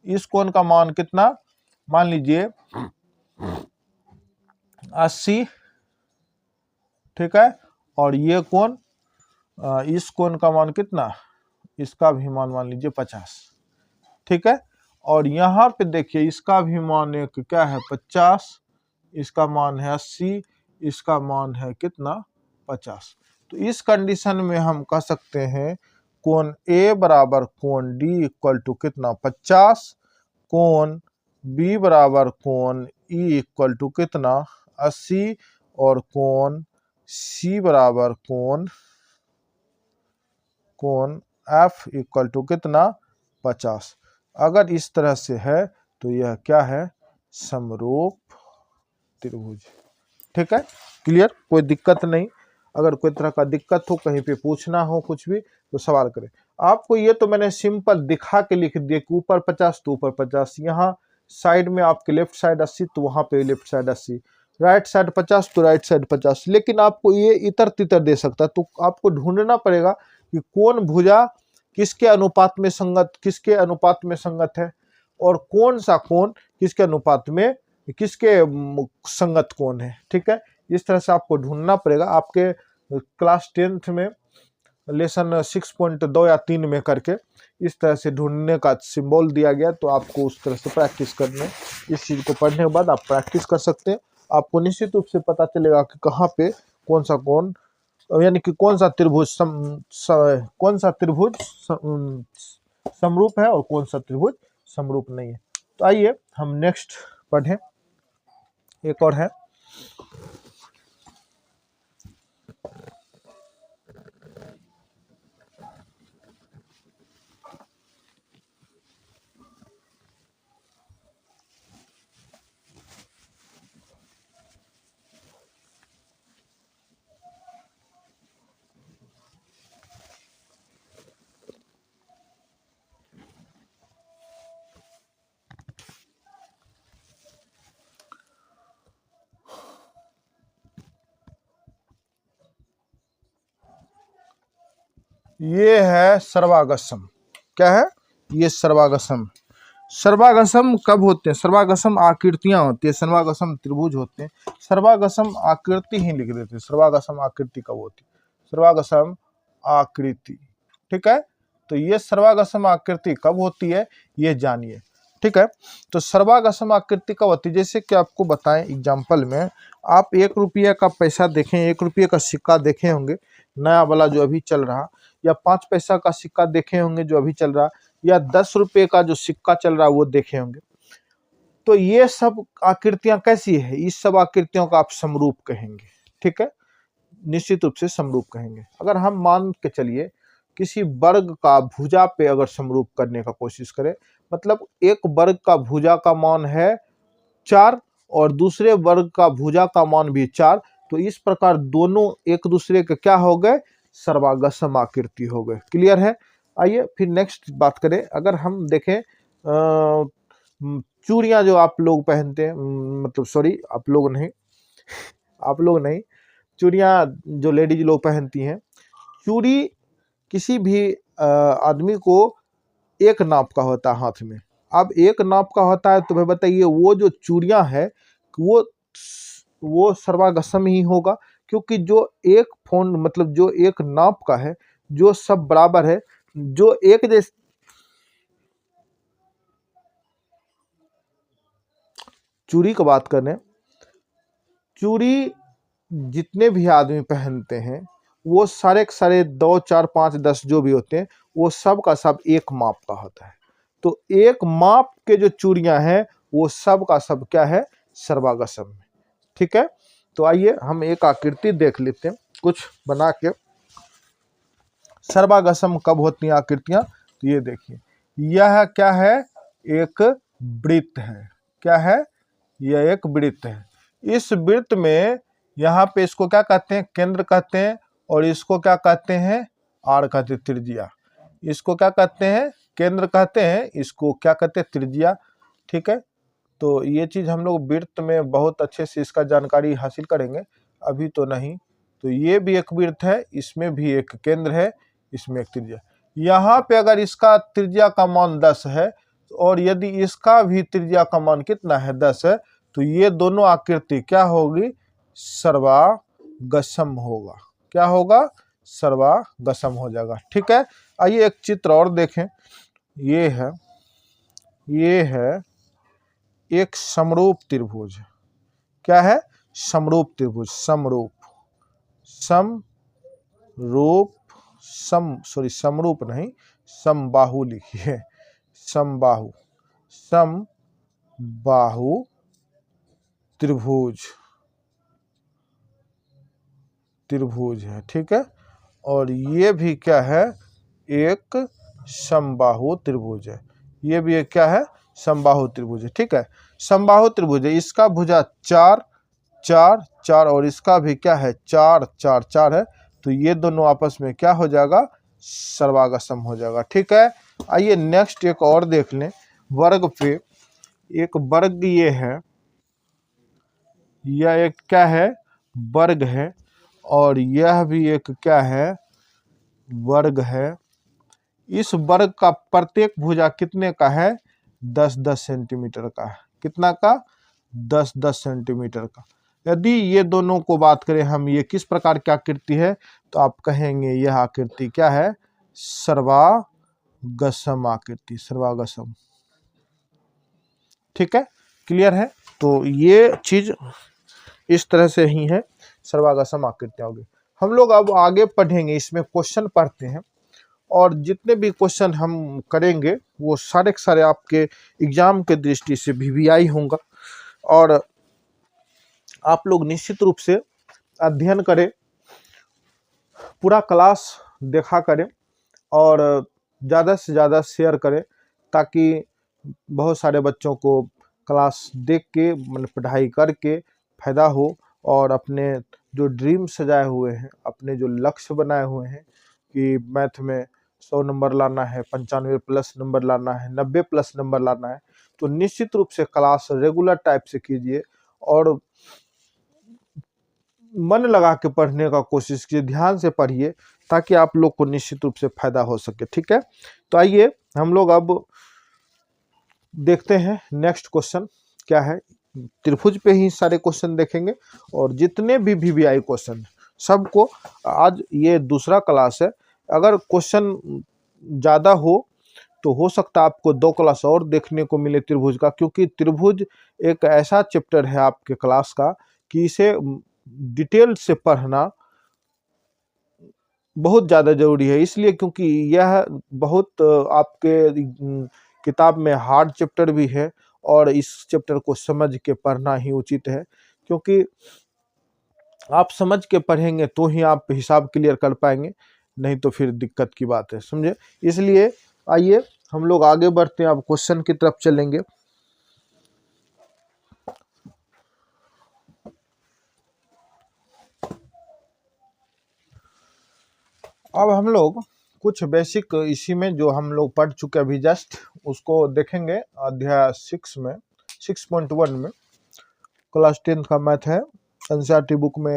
इस कोण का मान कितना? मान लीजिए 80, ठीक है। और ये कोण, इस कोण का मान कितना? इसका भी मान लीजिए 50, ठीक है। और यहाँ पे देखिए इसका भी मान एक क्या है? 50, इसका मान है 80, इसका मान है कितना? 50। तो इस कंडीशन में हम कह सकते हैं कोण A बराबर कोण D इक्वल टू कितना? 50, कोण B बराबर कोण E इक्वल टू कितना? 80 और कोण C बराबर कोण F इक्वल टू कितना? 50। अगर इस तरह से है तो यह क्या है? समरूप त्रिभुज, ठीक है, क्लियर, कोई दिक्कत नहीं। अगर कोई तरह का दिक्कत हो, कहीं पे पूछना हो कुछ भी, तो सवाल करें। आपको ये तो मैंने सिंपल दिखा के लिख दिया कि ऊपर 50 तो ऊपर 50, यहाँ साइड में आपके लेफ्ट साइड 80 तो वहाँ पे लेफ्ट साइड 80, राइट साइड 50 तो राइट साइड 50। लेकिन आपको ये इतर तितर दे सकता है, तो आपको ढूंढना पड़ेगा कि कौन भुजा किसके अनुपात में संगत है, और कौन सा कोण किसके अनुपात में किसके संगत कोण है। ठीक है, इस तरह से आपको ढूंढना पड़ेगा। आपके क्लास 10th में लेसन 6.2 या 3 में करके इस तरह से ढूंढने का सिंबल दिया गया, तो आपको उस तरह से प्रैक्टिस करने, इस चीज को पढ़ने के बाद आप प्रैक्टिस कर सकते हैं। आपको निश्चित रूप से पता चलेगा कि कहाँ पे कौन सा कोण, यानी कि कौन सा त्रिभुज समरूप है और कौन सा त्रिभुज समरूप नहीं है। तो आइए हम नेक्स्ट पढ़ें। एक और है, ये है सर्वागसम। क्या है ये? सर्वागसम। सर्वागसम कब होते हैं? सर्वागसम आकृतियां होती है, सर्वागसम त्रिभुज होते हैं। सर्वागसम आकृति ही लिख देते हैं। सर्वागसम आकृति कब होती है? सर्वागसम आकृति। ठीक है, तो ये सर्वागसम आकृति कब होती है ये जानिए। ठीक है, तो सर्वागसम आकृति कब होती है? जैसे कि आपको बताएं एग्जाम्पल में, आप 1 रुपये का पैसा देखें, 1 रुपये का सिक्का देखे होंगे नया वाला जो अभी चल रहा, या 5 पैसा का सिक्का देखे होंगे जो अभी चल रहा, या 10 रुपये का जो सिक्का चल रहा है वो देखे होंगे। तो ये सब आकृतियां कैसी है? इस सब आकृतियों का आप समरूप कहेंगे। ठीक है, निश्चित रूप से समरूप कहेंगे। अगर हम मान के चलिए किसी वर्ग का भुजा पे अगर समरूप करने का कोशिश करें, मतलब एक वर्ग का भुजा का मान है 4 और दूसरे वर्ग का भुजा का मान भी 4, तो इस प्रकार दोनों एक दूसरे के क्या हो गए? सर्वागसम आकृति हो गए। क्लियर है? आइए फिर नेक्स्ट बात करें। अगर हम देखें चूड़ियां जो आप लोग पहनते हैं, मतलब सॉरी आप लोग नहीं, चूड़ियां जो लेडीज लोग पहनती हैं, चूड़ी किसी भी आदमी को एक नाप का होता है हाथ में। अब एक नाप का होता है तो भाई बताइए वो जो चूड़ियां है वो सर्वागसम ही होगा, क्योंकि जो एक फोन मतलब जो एक नाप का है, जो सब बराबर है, जो एक जैसे चूड़ी की बात करें, चूड़ी जितने भी आदमी पहनते हैं वो सारे के सारे 2, 4, 5, 10 जो भी होते हैं वो सब का सब एक माप का होता है। तो एक माप के जो चूड़ियां हैं वो सब का सब क्या है? सर्वागसम में। ठीक है, तो आइए हम एक आकृति देख लेते हैं कुछ बना के। सर्वागसम कब होती हैं आकृतियां? तो ये देखिए, यह क्या है? एक वृत्त है। क्या है? यह एक वृत्त है। इस वृत्त में यहाँ पे इसको क्या कहते हैं? केंद्र कहते हैं, और इसको क्या कहते हैं? आर कहते हैं, त्रिज्या। इसको क्या कहते हैं? केंद्र कहते हैं, इसको क्या कहते हैं? त्रिज्या। ठीक है, तो ये चीज हम लोग वृत्त में बहुत अच्छे से इसका जानकारी हासिल करेंगे, अभी तो नहीं। तो ये भी एक वृत्त है, इसमें भी एक केंद्र है, इसमें एक त्रिज्या। यहाँ पे अगर इसका त्रिज्या का मान 10 है और यदि इसका भी त्रिज्या का मान कितना है? 10 है, तो ये दोनों आकृति क्या होगी? सर्वागसम होगा। क्या होगा? सर्वागसम हो जाएगा। ठीक है, आइए एक चित्र और देखें। ये है एक समरूप त्रिभुज। क्या है? समरूप त्रिभुज। समरूप नहीं, समबाहु लिखिए। समबाहु त्रिभुज है। ठीक है, और ये भी क्या है? एक समबाहु त्रिभुज है। ये भी एक क्या है? समबाहु त्रिभुज है। ठीक है, समबाहु त्रिभुज है। इसका भुजा 4, 4 4 और इसका भी क्या है 4 4 4 है, तो ये दोनों आपस में क्या हो जाएगा, सर्वागसम हो जाएगा। ठीक है, आइए नेक्स्ट एक और देख लें वर्ग पे। एक वर्ग ये है, यह एक क्या है, वर्ग है, और यह भी एक क्या है, वर्ग है। इस वर्ग का प्रत्येक भुजा कितने का है, 10-10 सेंटीमीटर का है। कितना का, 10-10 सेंटीमीटर का। यदि ये दोनों को बात करें हम, ये किस प्रकार की आकृति है, तो आप कहेंगे यह आकृति क्या है, सर्वागसम आकृति, सर्वागसम। ठीक है, क्लियर है। तो ये चीज इस तरह से ही है, सर्वागसम आकृतियां होगी। हम लोग अब आगे पढ़ेंगे, इसमें क्वेश्चन पढ़ते हैं, और जितने भी क्वेश्चन हम करेंगे वो सारे के सारे आपके एग्जाम के दृष्टि से वीवीआई होगा, और आप लोग निश्चित रूप से अध्ययन करें, पूरा क्लास देखा करें, और ज़्यादा से ज़्यादा शेयर करें, ताकि बहुत सारे बच्चों को क्लास देख के मतलब पढ़ाई करके फायदा हो, और अपने जो ड्रीम सजाए हुए हैं, अपने जो लक्ष्य बनाए हुए हैं कि मैथ में 100 नंबर लाना है, 95 प्लस नंबर लाना है, 90 प्लस नंबर लाना है, तो निश्चित रूप से क्लास रेगुलर टाइप से कीजिए, और मन लगा के पढ़ने का कोशिश कीजिए, ध्यान से पढ़िए, ताकि आप लोग को निश्चित रूप से फायदा हो सके। ठीक है, तो आइए हम लोग अब देखते हैं नेक्स्ट क्वेश्चन क्या है। त्रिभुज पे ही सारे क्वेश्चन देखेंगे, और जितने भी वीवीआई क्वेश्चन सबको, आज ये दूसरा क्लास है, अगर क्वेश्चन ज़्यादा तो हो सकता है आपको 2 क्लास और देखने को मिले त्रिभुज का, क्योंकि त्रिभुज एक ऐसा चैप्टर है आपके क्लास का कि इसे डिटेल से पढ़ना बहुत ज़्यादा जरूरी है। इसलिए क्योंकि यह बहुत आपके किताब में हार्ड चैप्टर भी है, और इस चैप्टर को समझ के पढ़ना ही उचित है, क्योंकि आप समझ के पढ़ेंगे तो ही आप हिसाब क्लियर कर पाएंगे, नहीं तो फिर दिक्कत की बात है, समझे। इसलिए आइए हम लोग आगे बढ़ते हैं, अब क्वेश्चन की तरफ चलेंगे। अब हम लोग कुछ बेसिक इसी में जो हम लोग पढ़ चुके अभी जस्ट, उसको देखेंगे अध्याय 6 में, 6.1 में, क्लास 10 का मैथ है, एनसीईआरटी बुक में,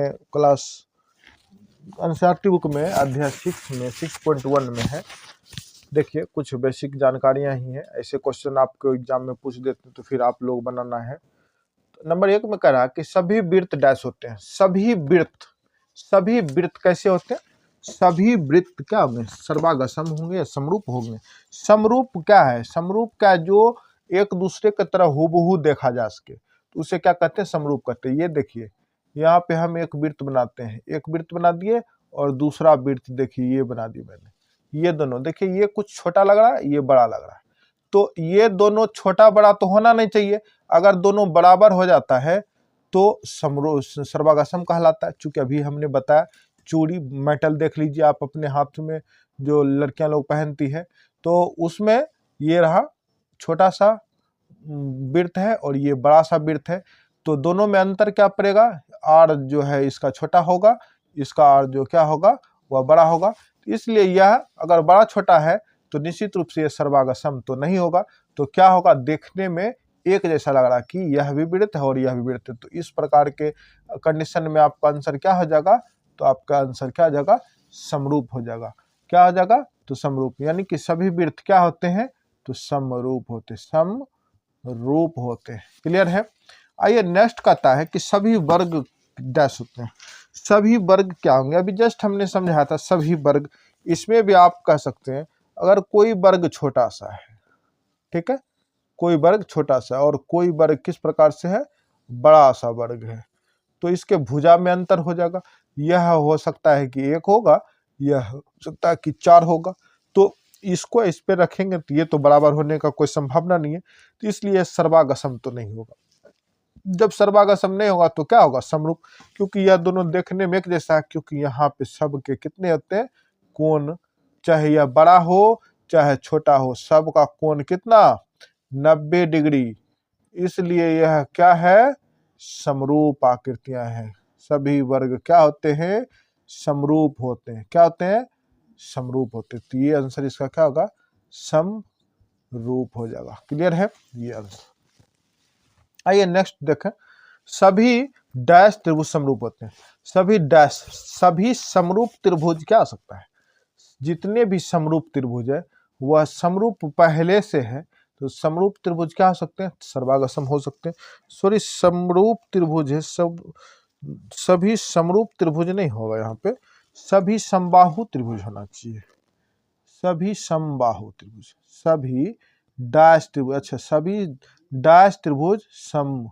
एनसीईआरटी बुक में अध्याय 6 में 6.1 में है। देखिए कुछ बेसिक जानकारियां ही हैं, ऐसे क्वेश्चन आपको एग्जाम में पूछ देते हैं तो फिर आप लोग बनाना है। नंबर 1 में कह रहा कि सभी वृत्त डैश होते हैं। सभी वृत्त कैसे होते हैं, सभी वृत्त क्या होंगे, सर्वागसम होंगे या समरूप होंगे। समरूप क्या है, समरूप क्या है, जो एक दूसरे की तरह हूबहू देखा जा सके, तो उसे क्या कहते हैं, समरूप कहते हैं। ये देखिए यहाँ पे हम एक वृत्त बनाते हैं, एक वृत्त बना दिए, और दूसरा वृत्त देखिए ये बना दी मैंने, ये दोनों देखिए, ये कुछ छोटा लग रहा है, ये बड़ा लग रहा है, तो ये दोनों छोटा बड़ा तो होना नहीं चाहिए। अगर दोनों बराबर हो जाता है तो सर्वागसम कहलाता है। चूंकि अभी हमने बताया, चूड़ी मेटल देख लीजिए आप अपने हाथ में, जो लड़कियां लोग पहनती है, तो उसमें ये रहा छोटा सा वृत्त है और ये बड़ा सा वृत्त है, तो दोनों में अंतर क्या पड़ेगा, आर जो है इसका छोटा होगा, इसका आर जो क्या होगा वह बड़ा होगा। इसलिए यह अगर बड़ा छोटा है तो निश्चित रूप से यह सर्वागसम तो नहीं होगा। तो क्या होगा, देखने में एक जैसा लग रहा है कि यह भी वृत्त है और यह भी वृत्त है, तो इस प्रकार के कंडीशन में आपका आंसर क्या हो जाएगा, तो आपका आंसर क्या हो जाएगा, समरूप हो जाएगा। क्या हो जाएगा, तो समरूप, यानी कि सभी वृत्त क्या होते हैं, तो समरूप होते, समरूप होते हैं। क्लियर है। आइए नेक्स्ट कहता है कि सभी वर्ग डैश होते हैं। सभी वर्ग क्या होंगे, अभी जस्ट हमने समझाया था सभी वर्ग। इसमें भी आप कह सकते हैं अगर कोई वर्ग छोटा सा है, ठीक है, कोई वर्ग छोटा सा और कोई वर्ग किस प्रकार से है, बड़ा सा वर्ग है, तो इसके भुजा में अंतर हो जाएगा। यह हो सकता है कि 1 होगा, यह हो सकता है कि 4 होगा, तो इसको इस पे रखेंगे तो ये तो बराबर होने का कोई संभावना नहीं है, तो इसलिए सर्वागसम तो नहीं होगा। जब सर्वागसम नहीं होगा तो क्या होगा, समरूप, क्योंकि यह दोनों देखने में एक जैसा है, क्योंकि यहाँ पे सब के कितने होते हैं, कोण, चाहे यह बड़ा हो चाहे छोटा हो, सबका कोण कितना, 90 डिग्री। इसलिए यह क्या है, समरूप आकृतियां हैं। सभी वर्ग क्या होते हैं? समरूप होते हैं। क्या होते हैं? समरूप होते हैं। तो ये आंसर इसका क्या होगा? समरूप हो जाएगा। क्लियर है ये आंसर। आइए नेक्स्ट देखें। सभी डैश त्रिभुज समरूप होते हैं। सभी डैश, सभी समरूप त्रिभुज क्या हो सकता है? जितने भी समरूप त्रिभुज है वह समरूप पहले से है, तो समरूप त्रिभुज क्या हो सकते हैं? सर्वागसम हो सकते हैं। सॉरी, समरूप त्रिभुज है, सभी समरूप त्रिभुज नहीं होगा यहाँ पे, सभी समबाहु त्रिभुज होना चाहिए। सभी समबाहु त्रिभुज, सभी डैश त्रिभुज, अच्छा सभी डैश त्रिभुज समरूप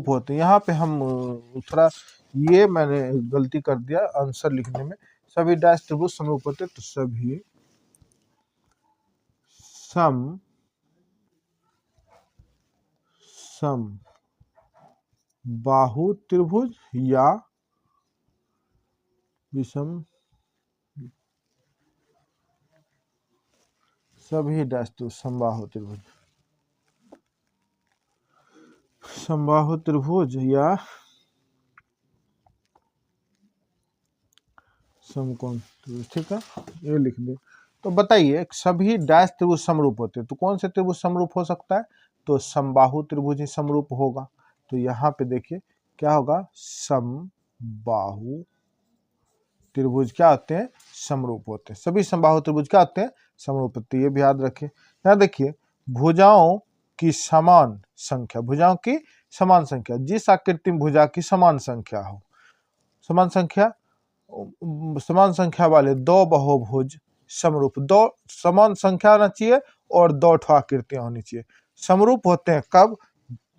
होते हैं। यहाँ पे हम थोड़ा ये मैंने गलती कर दिया आंसर लिखने में। सभी डैश त्रिभुज समरूप होते हैं, तो सभी समबाहु त्रिभुज या विषम, सभी डैश त्रिभुज समबाहु त्रिभुज, समबाहु त्रिभुज या समकोण त्रिभुज। ठीक है, ये लिख दे। तो बताइए, सभी डैश त्रिभुज समरूप होते हैं, तो कौन से त्रिभुज समरूप हो सकता है? तो समबाहु त्रिभुज ही समरूप होगा। तो यहाँ पे देखिए क्या होगा? समबाहु त्रिभुज क्या होते हैं? समरूप होते हैं। सभी समबाहु त्रिभुज क्या होते हैं? समरूप होते हैं। ये भी याद रखिए। यहाँ देखिए, भुजाओं की समान संख्या, भुजाओं की समान संख्या, जिस आकृति में भुजा की समान संख्या हो, समान संख्या वाले दो बहुभुज समरूप, दो समान संख्या होना चाहिए और दो ठो आकृतियां होनी चाहिए। समरूप होते हैं कब?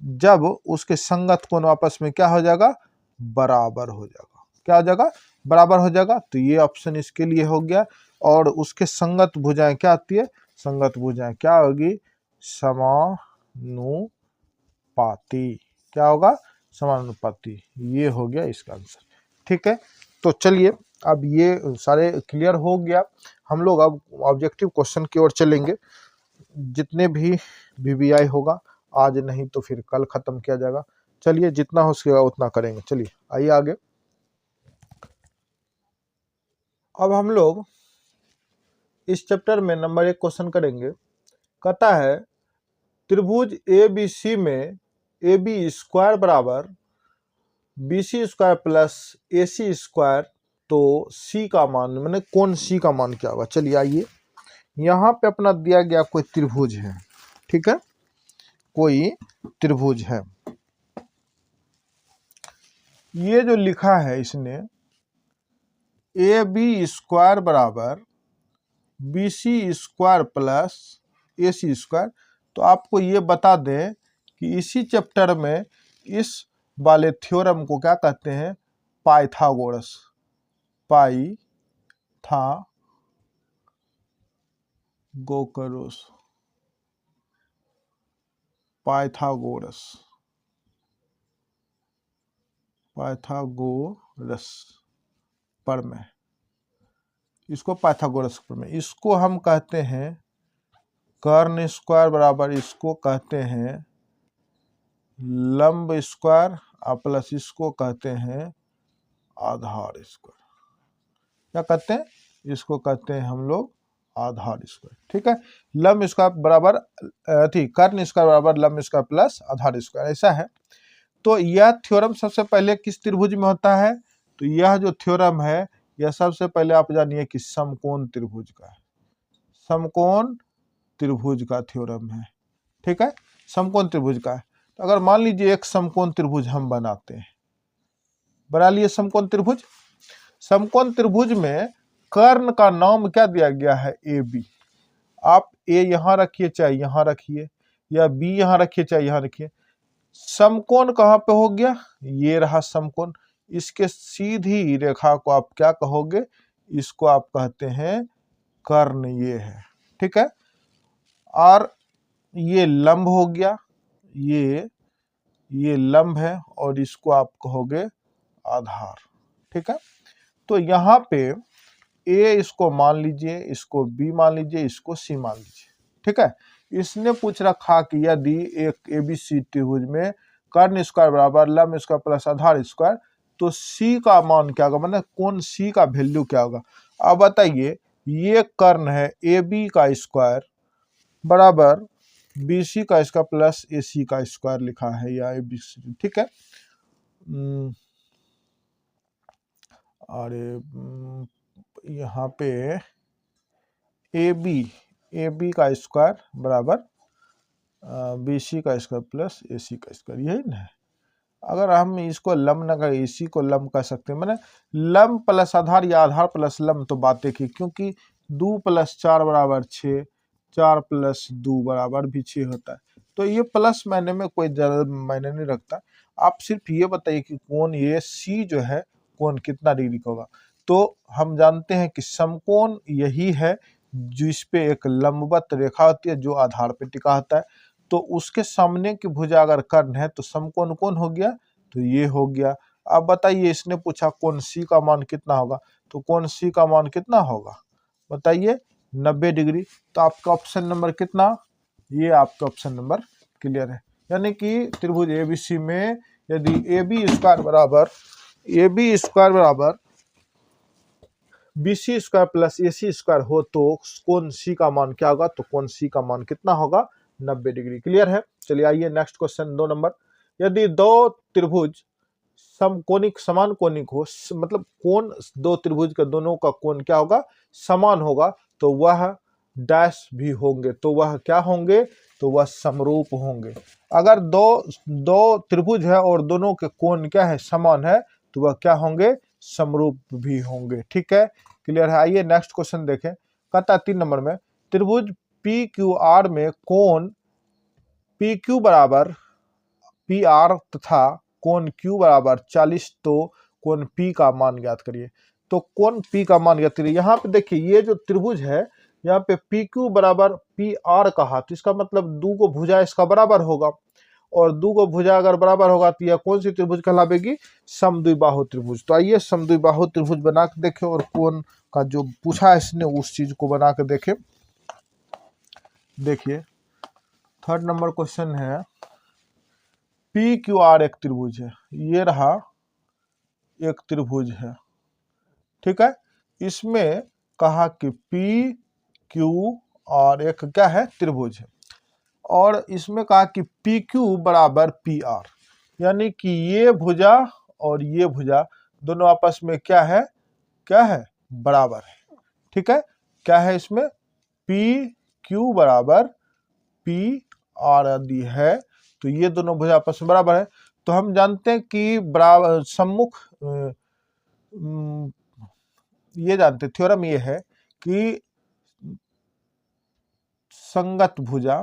जब उसके संगत कोण आपस में क्या हो जाएगा? बराबर हो जाएगा। क्या हो जाएगा? बराबर हो जाएगा। तो ये ऑप्शन इसके लिए हो गया। और उसके संगत भुजाएं क्या आती है? संगत भुजाएं क्या होगी? समानुपाती। क्या होगा? समानुपाती। ये हो गया इसका आंसर। ठीक है, तो चलिए अब ये सारे क्लियर हो गया। हम लोग अब ऑब्जेक्टिव क्वेश्चन की ओर चलेंगे। जितने भी VBI होगा आज, नहीं तो फिर कल खत्म किया जाएगा। चलिए जितना हो सकेगा उतना करेंगे। चलिए आइए आगे। अब हम लोग इस चैप्टर में नंबर 1 क्वेश्चन करेंगे। कहता है त्रिभुज ABC में AB स्क्वायर बराबर BC square plus AC square, तो C का मान, मैंने कौन C का मान क्या होगा? चलिए आइए, यहाँ पे अपना दिया गया कोई त्रिभुज है। ठीक है, कोई त्रिभुज है। ये जो लिखा है इसने AB स्क्वायर बराबर BC square plus AC square, तो आपको ये बता दें कि इसी चैप्टर में इस वाले थ्योरम को क्या कहते हैं? पाइथागोरस, पाइथागोरस प्रमेय, इसको पाइथागोरस प्रमेय, इसको हम कहते हैं कर्ण स्क्वायर बराबर, इसको कहते हैं लंब स्क्वायर प्लस इसको कहते हैं आधार स्क्वायर। क्या कहते हैं? इसको कहते हैं हम लोग आधार स्क्वायर। ठीक है, लंब स्क्वायर बराबर कर्ण स्क्वायर बराबर लंब स्क्वायर प्लस आधार स्क्वायर, ऐसा है। तो यह थ्योरम सबसे पहले किस त्रिभुज में होता है? तो यह जो थ्योरम है यह सबसे पहले आप जानिए कि समकोण त्रिभुज का है। समकोण त्रिभुज का थ्योरम है। ठीक है, समकोण त्रिभुज का है। तो अगर मान लीजिए एक समकोण त्रिभुज हम बनाते हैं, बना लिए समकोण त्रिभुज। समकोण त्रिभुज में कर्ण का नाम क्या दिया गया है? AB। आप A यहां रखिए चाहे यहां रखिए, या B यहां रखिए चाहे यहां रखिए। समकोण कहां पे हो गया? ये रहा समकोण। इसके सीधी रेखा को आप क्या कहोगे? इसको आप कहते हैं कर्ण, ये है। ठीक है, और ये लंब हो गया, ये लंब है, और इसको आप कहोगे आधार। ठीक है, तो यहाँ पे A इसको मान लीजिए, इसको B मान लीजिए, इसको C मान लीजिए। ठीक है, इसने पूछ रखा कि यदि एक ABC त्रिभुज में कर्ण स्क्वायर बराबर लंब स्क्वायर प्लस आधार स्क्वायर, तो सी का मान क्या होगा, मतलब कौन सी का वैल्यू क्या होगा। अब बताइए, ये कर्ण है ए बी का स्क्वायर बराबर बी सी का स्क्वायर प्लस ए सी का स्क्वायर लिखा है, या ए बी सी, ठीक है। और यहाँ पे ए बी का स्क्वायर बराबर बी सी का स्क्वायर प्लस ए सी का स्क्वायर, यही ना है। अगर हम इसको लंब न करें, इसी को लंब कर सकते हैं, मैंने लंब प्लस आधार या आधार प्लस लंब तो बातें की, क्योंकि 2 + 4 बराबर 6, 4 + 2 बराबर भी 6 होता है, तो ये प्लस मायने में कोई ज़्यादा मायने नहीं रखता। आप सिर्फ ये बताइए कि कोण ये सी जो है कोण कितना डिग्री का होगा। तो हम जानते हैं कि समकोण यही है जिस पे एक लंबवत रेखा होती है जो आधार पे टिका होता है, तो उसके सामने की भुजा अगर कर्ण है तो समकोण कौन हो गया, तो ये हो गया। अब बताइए, इसने पूछा कोण सी का मान कितना होगा, तो कोण सी का मान कितना होगा बताइए, 90 डिग्री। तो आपका ऑप्शन नंबर कितना, ये आपका ऑप्शन नंबर क्लियर है। यानी कि त्रिभुज एबीसी में यदि ए बी स्क्वायर बराबर बी सी स्क्वायर प्लस ए सी स्क्वायर हो तो कोण सी का मान क्या होगा, तो कोण सी का मान कितना होगा, 90 डिग्री। क्लियर है। चलिए आइए नेक्स्ट क्वेश्चन 2 नंबर। यदि दो त्रिभुज समकोणिक समान कोणिक हो, मतलब कोण दो त्रिभुज के दोनों का कोण क्या होगा, समान होगा, तो वह डैश भी होंगे, तो वह क्या होंगे, तो वह समरूप होंगे। अगर दो त्रिभुज है और दोनों के कोण क्या है, समान है, तो वह क्या होंगे, समरूप भी होंगे। ठीक है, क्लियर है। आइए नेक्स्ट क्वेश्चन देखें। कहता है 3 नंबर में, त्रिभुज पी क्यू आर में कोण पी क्यू बराबर पी आर तथा कोण क्यू बराबर 40, तो कोण पी का मान ज्ञात करिए। तो कोण पी का मान ज्ञात करिए। यहाँ पे देखिए, ये जो त्रिभुज है यहाँ पे पी क्यू बराबर पी आर कहा, तो इसका मतलब दो को भुजा इसका बराबर होगा, और दो को भुजा अगर बराबर होगा तो यह कौन सी त्रिभुज कहलावेगी, समद्विबाहु त्रिभुज। तो आइए समद्विबाहु त्रिभुज बना के देखें, और कोण का जो पूछा है इसने उस चीज को बना के देखें। देखिए 3rd नंबर क्वेश्चन है, पी क्यू आर एक त्रिभुज है, ये रहा एक त्रिभुज है, ठीक है। इसमें कहा कि पी क्यू और एक क्या है, त्रिभुज है, और इसमें कहा कि पी क्यू बराबर पी आर, यानी कि ये भुजा और ये भुजा दोनों आपस में क्या है, बराबर है। ठीक है, क्या है इसमें, पी क्यू बराबर पी आर आदि है, तो ये दोनों भुजा आपस में बराबर है। तो हम जानते हैं कि बराबर सम्मुख, ये जानते, थ्योरम ये है कि संगत भुजा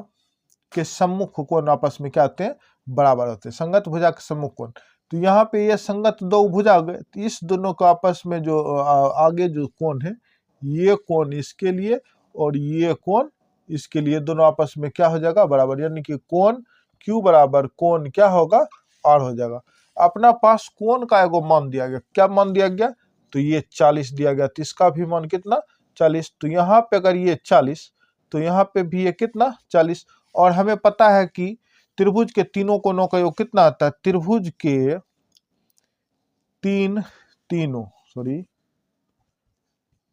के सम्मुख कोण आपस में क्या होते हैं, बराबर होते हैं, संगत भुजा के सम्मुख कोण। तो यहाँ पे ये संगत दो भुजा हो गए, तो इस दोनों का आपस में जो आगे जो कोण है, ये कोण इसके लिए और ये कोण इसके लिए, दोनों आपस में क्या हो जाएगा, बराबर, यानी कि कोण Q बराबर कोण क्या होगा, R हो जाएगा। अपना पास कोण का एगो मान दिया गया, क्या मान दिया गया, तो ये 40 दिया गया, तो इसका भी मान कितना, 40। तो यहाँ पे अगर ये 40, तो यहाँ पे भी ये कितना, 40। और हमें पता है कि त्रिभुज के तीनों कोणों का योग कितना आता है, त्रिभुज के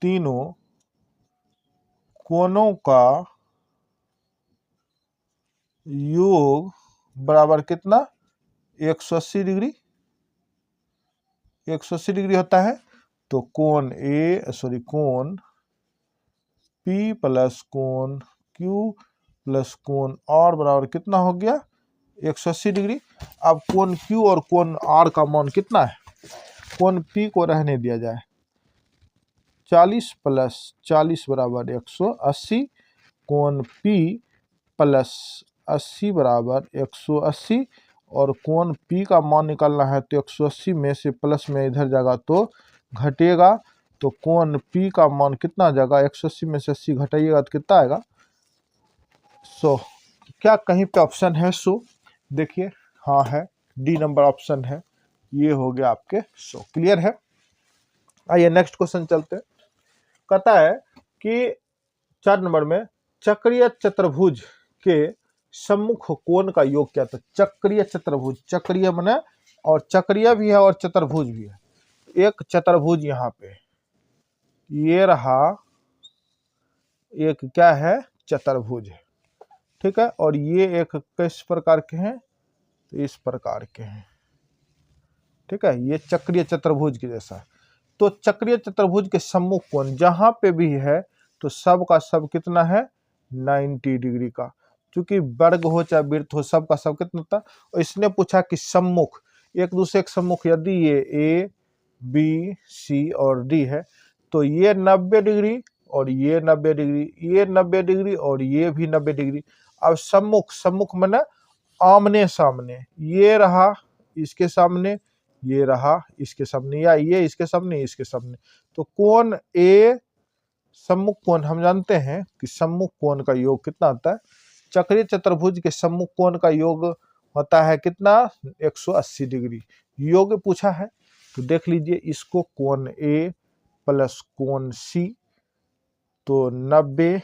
तीनों कोणों का योग बराबर कितना, 180 डिग्री, 180 डिग्री होता है। तो कोण P प्लस कोण Q प्लस कोण R बराबर कितना हो गया, 180 डिग्री। अब कोण Q और कोण R का मान कितना है, कोण P को रहने दिया जाए, 40 प्लस 40 बराबर 180, कोण P प्लस 80 बराबर 180, और कोण P का मान निकालना है, तो 180 में से प्लस में इधर जाएगा तो घटेगा, तो कोण P का मान कितना जाएगा, 180 में से 80 घटाइएगा तो कितना आएगा, 100। क्या कहीं पे ऑप्शन है 100, देखिए हाँ है, डी नंबर ऑप्शन है, ये हो गया आपके 100। क्लियर है। आइए नेक्स्ट क्वेश्चन चलते हैं। कहता है कि 4 नंबर में, चक्रीय चतुर्भुज के सम्मुख कोण का योग क्या था? चक्रीय चतुर्भुज, चक्रीय माने और चक्रीय भी है और चतुर्भुज भी है। एक चतुर्भुज यहाँ पे ये रहा, एक क्या है? चतुर्भुज है, ठीक है। और ये एक किस प्रकार के हैं? तो इस प्रकार के हैं, ठीक है। ये चक्रीय चतुर्भुज के जैसा है। तो चक्रीय चतुर्भुज के सम्मुख कोण जहां पे भी है तो सब का सब कितना है? 90 डिग्री का। क्योंकि वर्ग हो चाहे वृत्त हो, सब का सब कितना होता है। और इसने पूछा कि सम्मुख, एक दूसरे के सम्मुख यदि ये ए बी सी और डी है तो ये 90 डिग्री और ये 90 डिग्री, ये 90 डिग्री और ये भी 90 डिग्री। अब सम्मुख, सम्मुख माने आमने सामने, ये रहा इसके सामने, ये रहा इसके सामने, या ये इसके सामने इसके सामने। तो कोण ए सम्मुख कोण हम जानते हैं कि सम्मुख कोण का योग कितना होता है? चक्रीय चतुर्भुज के सम्मुख कोण का योग होता है कितना? 180 डिग्री। योग पूछा है तो देख लीजिए, इसको कोण ए प्लस कोण सी, तो 90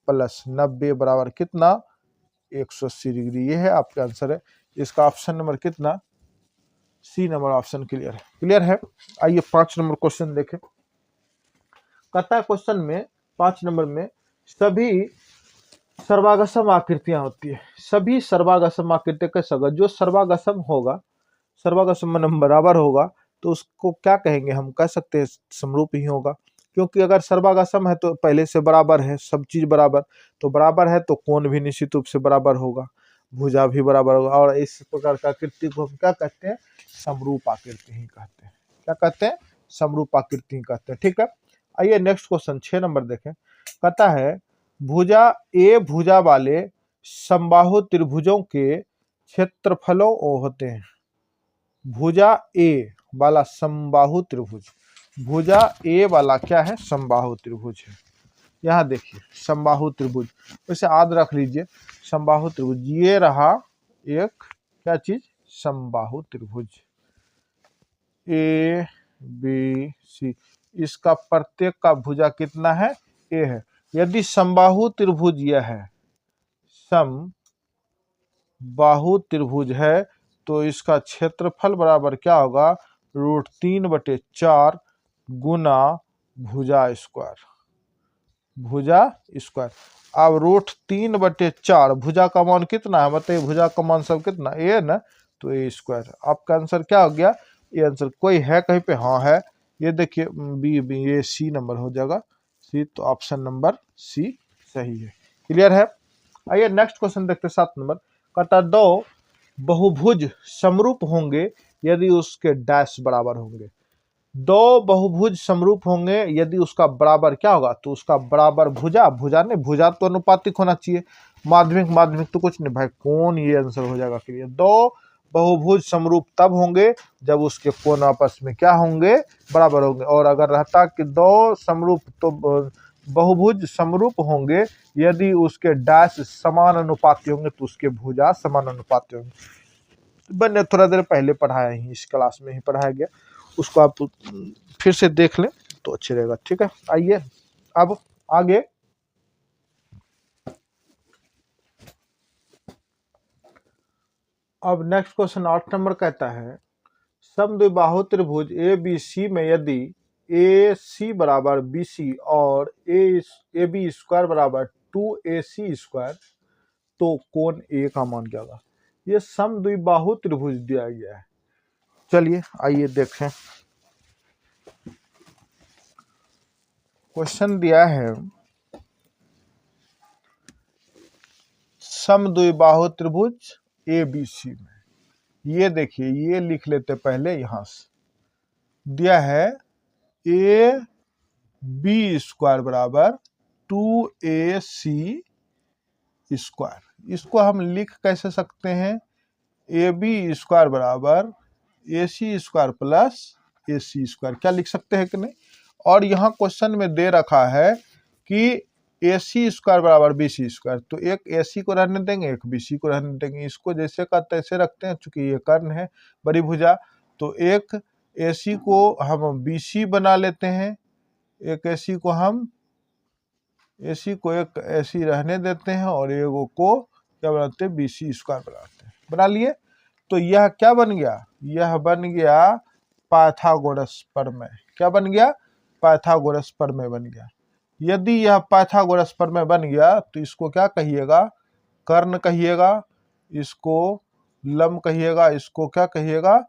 प्लस 90 बराबर कितना? 180 डिग्री। ये है आपका आंसर है। इसका ऑप्शन नंबर कितना? सी नंबर ऑप्शन क्लियर है। क्लियर है। आइए 5 नंबर क्वेश्चन देखें। कहता है क्वेश्चन में 5 नंबर में सभी सर्वागसम आकृतियां होती है। सभी सर्वागसम आकृति का सगा जो सर्वागसम होगा, सर्वागसम मतलब बराबर होगा, तो उसको क्या कहेंगे? हम कह सकते हैं समरूप ही होगा। क्योंकि अगर सर्वागसम है तो पहले से बराबर है, सब चीज बराबर, तो बराबर है तो कोण भी निश्चित रूप से बराबर होगा, भुजा भी बराबर होगा। और इस प्रकार का आकृति को हम क्या कहते हैं? समरूप आकृति ही कहते हैं। क्या कहते हैं? समरूप आकृति ही कहते हैं, ठीक है। आइए नेक्स्ट क्वेश्चन 6 नंबर देखें। कहता है भुजा ए भुजा वाले समबाहु त्रिभुजों के क्षेत्रफलों होते हैं। भुजा ए वाला समबाहु त्रिभुज, भुजा ए वाला क्या है? समबाहु त्रिभुज है। यहाँ देखिए समबाहु त्रिभुज, वैसे याद रख लीजिए समबाहु त्रिभुज, ये रहा एक क्या चीज? समबाहु त्रिभुज ए बी सी। इसका प्रत्येक का भुजा कितना है? ए है। यदि समबाहु त्रिभुज यह है, समबाहु त्रिभुज है, तो इसका क्षेत्रफल बराबर क्या होगा? √3/4 गुना भुजा स्क्वायर, भुजा स्क्वायर। अब √3/4 भुजा का मान कितना है? बताइए भुजा का मान सब कितना? ए ना, तो ए स्क्वायर। आपका आंसर क्या हो गया? ये आंसर कोई है कहीं पे? हाँ है। ये देखिए बी, ये सी नंबर हो जाएगा सी, तो ऑप्शन नंबर सी सही है। क्लियर है। आइए नेक्स्ट क्वेश्चन देखते हैं 7 नंबर। कहता दो बहुभुज समरूप होंगे यदि उसके डैश बराबर होंगे। दो बहुभुज समरूप होंगे यदि उसका बराबर क्या होगा? तो उसका बराबर भुजा, भुजा नहीं, भुजा तो अनुपातिक होना चाहिए। माध्यमिक, माध्यमिक तो कुछ नहीं भाई, कौन? ये आंसर हो जाएगा क्लियर। दो बहुभुज समरूप तब होंगे जब उसके कोण आपस में क्या होंगे? बराबर होंगे। और अगर रहता कि दो समरूप, तो बहुभुज समरूप होंगे यदि उसके डैश समान अनुपाती होंगे, तो उसके भुजा समान अनुपाती होंगे। मैंने थोड़ा देर पहले पढ़ाया ही, इस क्लास में ही पढ़ाया गया, उसको आप फिर से देख लें तो अच्छी रहेगा, ठीक है। आइए अब आगे अब नेक्स्ट क्वेश्चन 8 नंबर कहता है समद्विबाहु त्रिभुज ए बी सी में यदि ए सी बराबर बी सी और ए बी स्क्वायर बराबर 2AC स्क्वायर, तो कोण ए का मान क्या होगा? ये समद्विबाहु त्रिभुज दिया गया है। चलिए आइए देखें। क्वेश्चन दिया है समद्विबाहु त्रिभुज ए बी सी में, ये देखिए, ये लिख लेते पहले। यहां से दिया है ए बी स्क्वायर बराबर 2AC स्क्वायर। इसको हम लिख कैसे सकते हैं? ए बी स्क्वायर बराबर AC square plus AC square, क्या लिख सकते हैं कि नहीं? और यहाँ क्वेश्चन में दे रखा है कि AC स्क्वायर बराबर BC स्क्वायर, तो एक AC को रहने देंगे, एक BC को रहने देंगे। इसको जैसे का तैसे रखते हैं, चूंकि ये कर्ण है बड़ी भुजा, तो एक AC को हम BC बना लेते हैं, एक AC को हम AC को एक AC रहने देते हैं और एगो को क्या बनाते हैं, BC स्क्वायर बनाते हैं। बना लिए। तो यह क्या बन गया, यह बन गया पाइथागोरस प्रमेय। क्या बन गया, पाइथागोरस प्रमेय बन गया। यदि यह पाइथागोरस प्रमेय बन गया तो इसको क्या कहिएगा, कर्ण कहिएगा, इसको लंब कहिएगा, इसको क्या कहिएगा,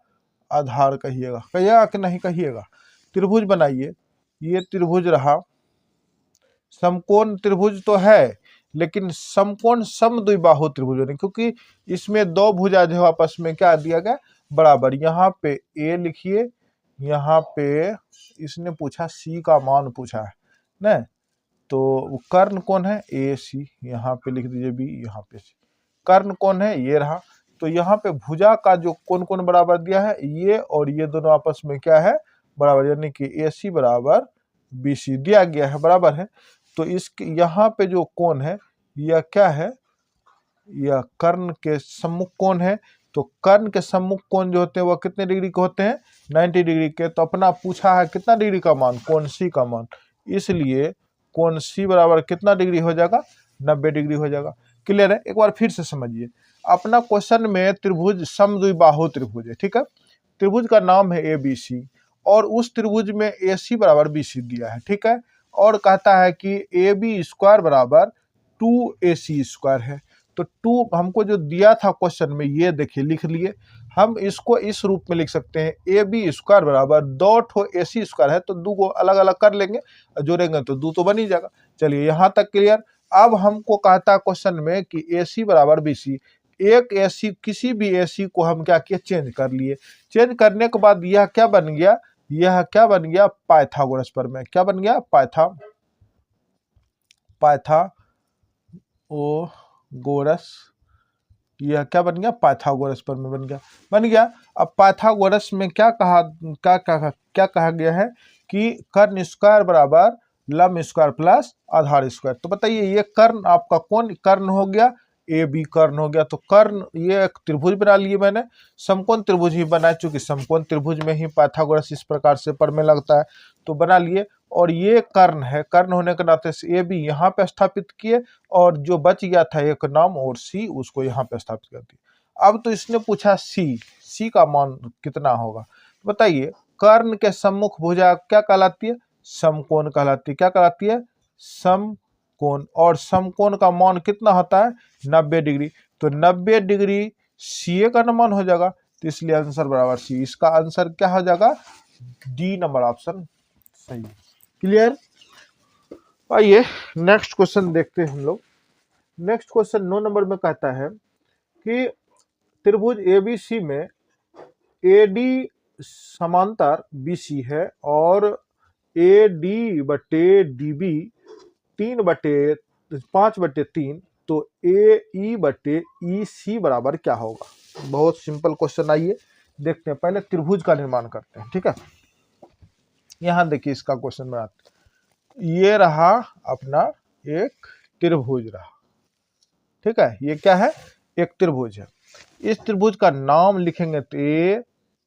आधार कहिएगा। कहिएगा कि नहीं कहिएगा। त्रिभुज बनाइए, ये त्रिभुज रहा, समकोण त्रिभुज तो है लेकिन समकोण समद्विबाहु त्रिभुज नहीं, क्योंकि इसमें दो भुजा जो आपस में क्या दिया गया, बराबर। यहाँ पे A लिखिए, यहाँ पे इसने पूछा C का मान पूछा है ना, तो कर्ण कौन है, AC, यहाँ पे लिख दीजिए B, यहाँ पे C। कर्ण कौन है, ये रहा। तो यहाँ पे भुजा का जो कौन कौन बराबर दिया है, ये और ये दोनों आपस में क्या है, बराबर, यानी कि AC बराबर BC दिया गया है, बराबर है। तो इसके यहाँ पे जो कोण है यह क्या है, यह कर्ण के सम्मुख कोण है। तो कर्ण के सम्मुख कोण जो होते हैं वह कितने डिग्री के होते हैं, 90 डिग्री के। तो अपना पूछा है कितना डिग्री का मान, कोण C का मान, इसलिए कोण C बराबर कितना डिग्री हो जाएगा, 90 डिग्री हो जाएगा। क्लियर है। एक बार फिर से समझिए, अपना क्वेश्चन में त्रिभुज समद्विबाहु त्रिभुज है, ठीक है। त्रिभुज का नाम है ABC और उस त्रिभुज में AC बराबर BC दिया है, ठीक है। और कहता है कि AB स्क्वायर बराबर 2AC स्क्वायर है। तो 2 हमको जो दिया था क्वेश्चन में, ये देखिए लिख लिए। हम इसको इस रूप में लिख सकते हैं, AB स्क्वायर बराबर 2 ठो AC स्क्वायर है, तो 2 को अलग अलग कर लेंगे, जोड़ेंगे तो 2 तो बन ही जाएगा। चलिए यहाँ तक क्लियर। अब हमको कहता है क्वेश्चन में कि AC बराबर BC, एक AC, किसी भी AC को हम क्या किए, चेंज कर लिए। चेंज करने के बाद यह क्या बन गया, यह क्या बन गया, पाइथागोरस प्रमेय। क्या बन गया, पाइथागोरस, यह क्या बन गया, पाइथागोरस प्रमेय बन गया। अब पाइथागोरस में क्या कहा गया है कि कर्ण स्क्वायर बराबर लंब स्क्वायर प्लस आधार स्क्वायर। तो बताइए, ये कर्ण आपका कौन कर्ण हो गया, AB कर्ण हो गया। तो कर्ण, ये एक त्रिभुज बना लिए मैंने, समकोण त्रिभुज ही बना, चूंकि समकोण त्रिभुज में ही पाइथागोरस इस प्रकार से प्रमेय लगता है, तो बना लिए। और ये कर्ण है, कर्ण होने के नाते से AB यहाँ पे स्थापित किए, और जो बच गया था एक नाम और C, उसको यहाँ पे स्थापित कर दिया। अब तो इसने पूछा C का मान कितना होगा। तो बताइए, कर्ण के सम्मुख भुजा क्या कहलाती है, समकोण कहलाती है। क्या कहलाती है, समकोण। और समकोण का मान कितना होता है, 90 डिग्री। तो 90 डिग्री CA का मान हो जाएगा, तो इसलिए आंसर बराबर C। इसका आंसर क्या हो जाएगा, D नंबर ऑप्शन सही है। क्लियर। आइए नेक्स्ट क्वेश्चन देखते हैं हम लोग। नेक्स्ट क्वेश्चन 9 नंबर में कहता है कि त्रिभुज ABC में AD समांतर BC है और AD बटे DB 5/3, तो AE बटे EC बराबर क्या होगा। बहुत सिंपल क्वेश्चन, आइए देखते हैं। पहले त्रिभुज का निर्माण करते हैं, ठीक है। यहां देखिए इसका क्वेश्चन बनाते हैं। ये रहा अपना एक त्रिभुज रहा, ठीक है। ये क्या है, एक त्रिभुज है। इस त्रिभुज का नाम लिखेंगे तो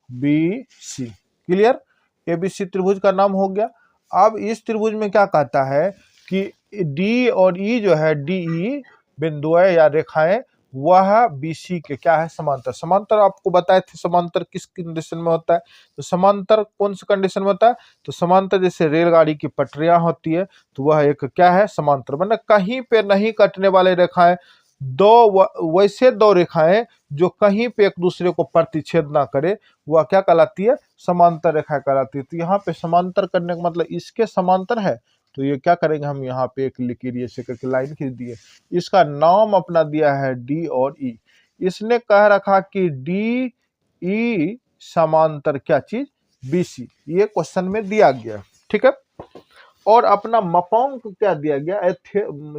ABC। क्लियर। ABC त्रिभुज का नाम हो गया। अब इस त्रिभुज में क्या कहता है कि D और E जो है, DE बिंदुएं या रेखाएं, वह BC के क्या है, समांतर। समांतर आपको बताए थे, समांतर किस कंडीशन में होता है, तो समांतर कौन सी कंडीशन में होता है, तो समांतर जैसे रेलगाड़ी की पटरियां होती है, तो वह एक क्या है, समांतर। मतलब कहीं पे नहीं कटने वाले रेखाएं, वैसे दो रेखाएं जो कहीं पे एक दूसरे को प्रतिच्छेद ना करे, वह क्या कहलाती है, समांतर रेखा कहलाती है। तो यहाँ पे समांतर करने का मतलब इसके समांतर है, तो ये क्या करेंगे, हम यहाँ पे एक लिखिए, ऐसे करके लाइन खींच दिए। इसका नाम अपना दिया है D और E। इसने कह रखा कि DE समांतर क्या चीज, BC। ये क्वेश्चन में दिया गया, ठीक है। और अपना मापांक क्या दिया गया,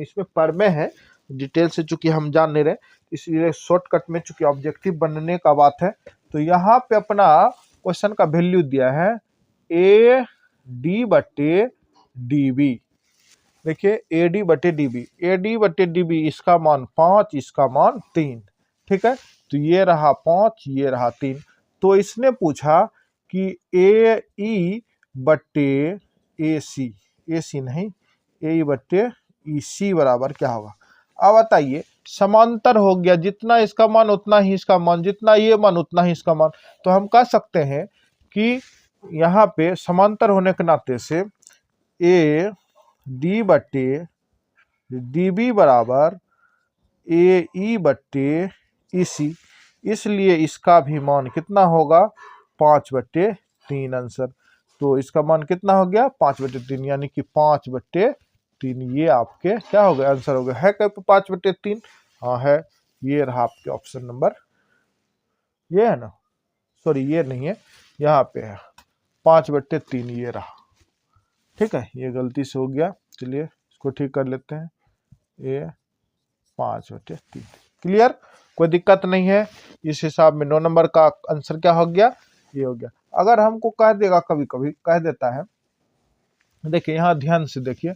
इसमें प्रमेय है, डिटेल से चूंकि हम जान नहीं रहे, इसलिए शॉर्टकट में चूंकि ऑब्जेक्टिव बनने का बात है, तो यहाँ पे अपना क्वेश्चन का वैल्यू दिया है AD बटे DB। देखिए AD बटे DB, इसका मान 5, इसका मान 3, ठीक है। तो ये रहा 5, ये रहा 3। तो इसने पूछा कि AE बटे AC नहीं, AE बटे EC बराबर क्या होगा। अब बताइए, समांतर हो गया, जितना इसका मान उतना ही इसका मान, जितना ये मान उतना ही इसका मान। तो हम कह सकते हैं कि यहाँ पे समांतर होने के नाते से ए डी बट्टे डी बी बराबर ए ई बट्टे ई सी, इसलिए इसका भी मान कितना होगा 5/3 आंसर। तो इसका मान कितना हो गया 5/3, यानी कि 5/3 ये आपके क्या हो गया आंसर हो गया। है क्या 5/3? हाँ है, ये रहा आपके ऑप्शन नंबर, ये है ना, सॉरी ये नहीं है, यहाँ पे है 5/3 ये रहा। ठीक है, ये गलती से हो गया, चलिए इसको ठीक कर लेते हैं। ये 5/3 क्लियर, कोई दिक्कत नहीं है। इस हिसाब में 9 नंबर का आंसर क्या हो गया, ये हो गया। अगर हमको कह देगा, कभी कभी कह देता है, देखिए यहाँ ध्यान से देखिए,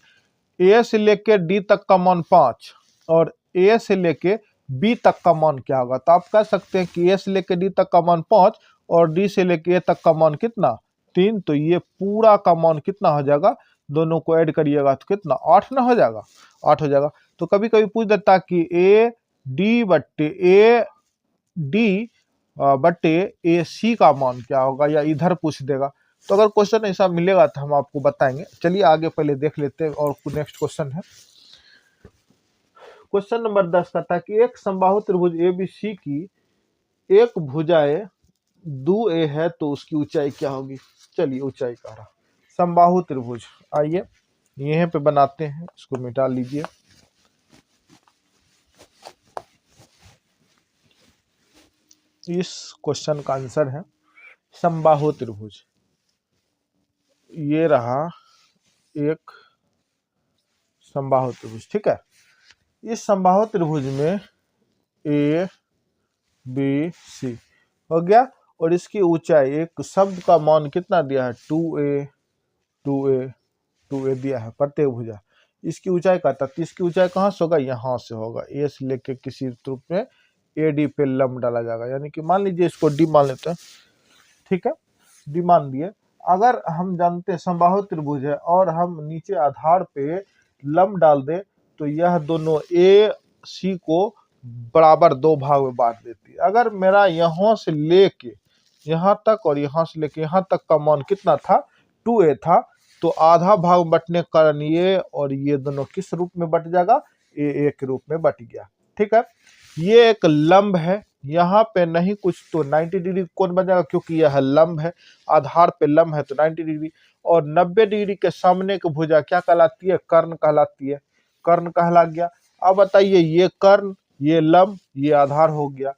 ए से लेके डी तक का मान 5 और ए से लेके बी तक का मान क्या होगा। तो आप कह सकते हैं कि ए से लेके डी तक का मान 5 और डी से लेके ए तक का मान कितना 3, तो ये पूरा का मान कितना हो जाएगा, दोनों को ऐड करिएगा तो कितना 8 ना हो जाएगा, 8 हो जाएगा। तो कभी कभी पूछ देता कि ए डी बट्टे ए सी का मान क्या होगा, या इधर पूछ देगा। तो अगर क्वेश्चन ऐसा मिलेगा तो हम आपको बताएंगे। चलिए आगे पहले देख लेते हैं, और नेक्स्ट क्वेश्चन है। क्वेश्चन नंबर 10 कहता है कि एक समबाहु त्रिभुज एबीसी की एक भुजाएं 2a है तो उसकी ऊंचाई क्या होगी। चलिए ऊंचाई कह रहा, समबाहु त्रिभुज, आइए यहीं पे बनाते हैं, इसको मिटा लीजिए। इस क्वेश्चन का आंसर है समबाहु त्रिभुज। ये रहा एक समबाहु त्रिभुज, ठीक है। इस समबाहु त्रिभुज में ए बी सी हो गया, और इसकी ऊंचाई, एक शब्द का मान कितना दिया है 2a दिया है, प्रत्येक भुजा। इसकी ऊंचाई का, तब इसकी ऊंचाई कहाँ से होगा, यहाँ से होगा। ए से लेके किसी रूप में ए डी पे लंब डाला जाएगा, यानी कि मान लीजिए इसको डी मान लेते हैं, ठीक है, डी मान दिए। अगर हम जानते हैं समबाहु त्रिभुज है और हम नीचे आधार पे लंब डाल दे, तो यह दोनों ए सी को बराबर 2 भाग में बांट देती है। अगर मेरा यहाँ से लेके यहाँ तक और यहाँ से लेके यहाँ तक का मान कितना था 2a था, तो आधा भाग बंटने के कारण ये और ये दोनों किस रूप में बट जाएगा, ए के रूप में बट गया। ठीक है, ये एक लंब है, यहाँ पे नहीं कुछ तो 90 डिग्री कोण बन जाएगा, क्योंकि यह लंब है, आधार पे लंब है तो 90 डिग्री। और 90 डिग्री के सामने की भुजा क्या कहलाती है, कर्ण कहलाती है, कर्ण कहला गया। अब बताइए, ये कर्ण, ये लंब, ये आधार हो गया।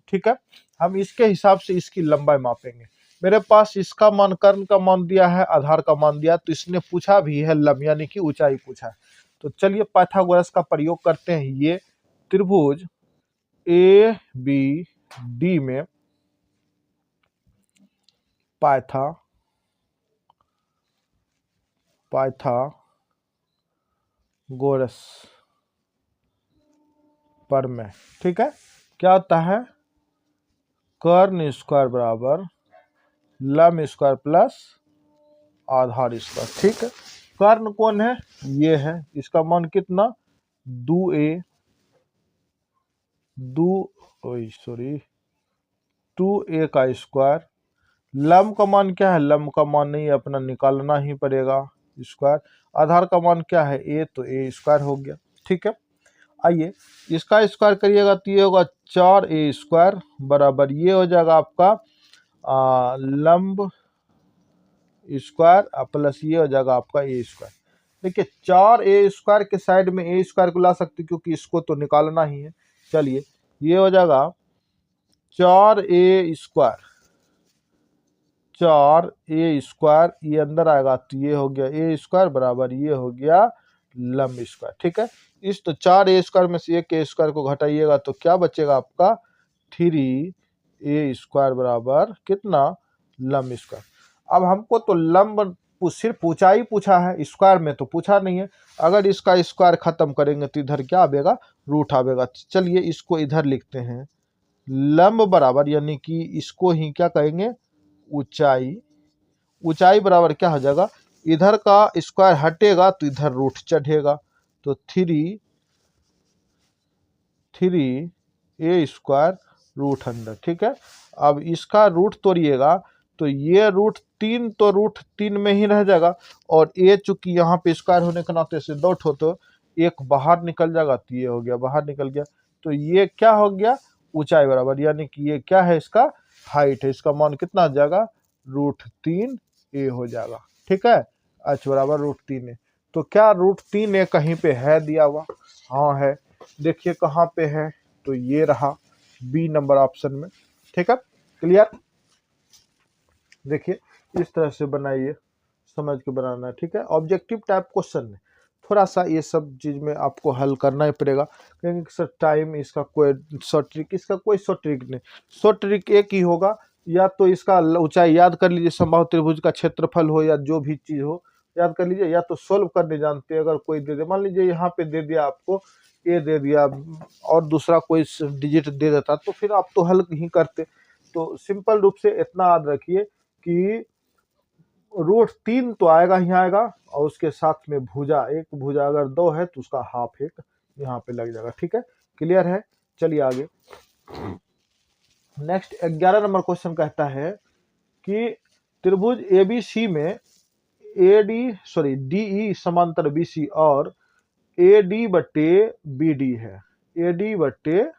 ठीक है, हम इसके हिसाब से इसकी लंबाई मापेंगे। मेरे पास इसका मान, कर्ण का मान दिया है, आधार का मान दिया, तो इसने पूछा भी है लंब यानी कि ऊंचाई पूछा है। तो चलिए पाइथागोरस का प्रयोग करते हैं। ये त्रिभुज ए बी डी में पाइथागोरस प्रमेय, ठीक है, क्या होता है, कर्ण स्क्वायर बराबर लंब स्क्वायर प्लस आधार स्क्वायर। ठीक है, कर्ण कौन है, ये है, इसका मान कितना 2a का स्क्वायर। लंब का मान क्या है, लंब का मान नहीं अपना निकालना ही पड़ेगा, स्क्वायर। आधार का मान क्या है a, तो a स्क्वायर हो गया। ठीक है, आइए इसका स्क्वायर करिएगा तो ये होगा 4a स्क्वायर बराबर, ये हो जाएगा आपका लंब स्क्वायर प्लस ये हो जाएगा आपका ए स्क्वायर। देखिए 4a स्क्वायर के साइड में ए स्क्वायर को ला सकते, क्योंकि इसको तो निकालना ही है। चलिए ये हो जाएगा 4a स्क्वायर, ये अंदर आएगा तो ये हो गया ए स्क्वायर बराबर, ये हो गया लंब स्क्वायर। ठीक है, इस तो 4a स्क्वायर में से एक ए स्क्वायर को घटाइएगा तो क्या बचेगा आपका 3a स्क्वायर बराबर कितना, लंब स्क्वायर। अब हमको तो लंब सिर्फ ऊंचाई पूछा है, स्क्वायर में तो पूछा नहीं है। अगर इसका स्क्वायर खत्म करेंगे तो इधर क्या आएगा, रूट आएगा। चलिए इसको इधर लिखते हैं, लंब बराबर, यानी कि इसको ही क्या कहेंगे, ऊंचाई बराबर क्या हो जाएगा, इधर का स्क्वायर हटेगा तो इधर रूट चढ़ेगा, तो 3 3a²√100, ठीक है। अब इसका रूट तोड़िएगा तो ये √3 तो √3 में ही रह जाएगा, और ये चूंकि यहाँ पे स्क्वायर होने के नाते से 2 ठो तो एक बाहर निकल जाएगा, तो ये हो गया, बाहर निकल गया, तो ये क्या हो गया, ऊंचाई बराबर, यानी कि ये क्या है, इसका हाइट है, इसका मान कितना आ जाएगा, √3a हो जाएगा, ठीक है। h बराबर √3a, तो क्या √3a कहीं पे है दिया हुआ, हाँ है, देखिए कहाँ पे है, तो ये रहा बी नंबर ऑप्शन में, ठीक है। क्लियर, देखिए इस तरह से बनाइए, समझ के बनाना है, ठीक है। ऑब्जेक्टिव टाइप क्वेश्चन में थोड़ा सा ये सब चीज में आपको हल करना ही पड़ेगा, क्योंकि सर टाइम इसका कोई शॉर्ट ट्रिक, इसका कोई शॉर्ट ट्रिक नहीं, शॉर्ट ट्रिक एक ही होगा, या तो इसका ऊंचाई याद कर लीजिए, समबाहु त्रिभुज का क्षेत्रफल हो या जो भी चीज हो याद कर लीजिए, या तो सोल्व करने जानते हैं, अगर कोई दे दे, मान लीजिए यहाँ पे दे दिया आपको ए दे दिया और दूसरा कोई डिजिट दे देता, तो फिर आप तो हल ही करते। तो सिंपल रूप से इतना याद रखिए कि √3 तो आएगा ही आएगा, और उसके साथ में भुजा, एक भुजा अगर 2 है तो उसका हाफ एक यहाँ पे लग जाएगा, ठीक है। क्लियर है, चलिए आगे। नेक्स्ट 11 नंबर क्वेश्चन कहता है कि त्रिभुज एबीसी में डीई समांतर बीसी और एडी बटे बीडी है, एडी बटे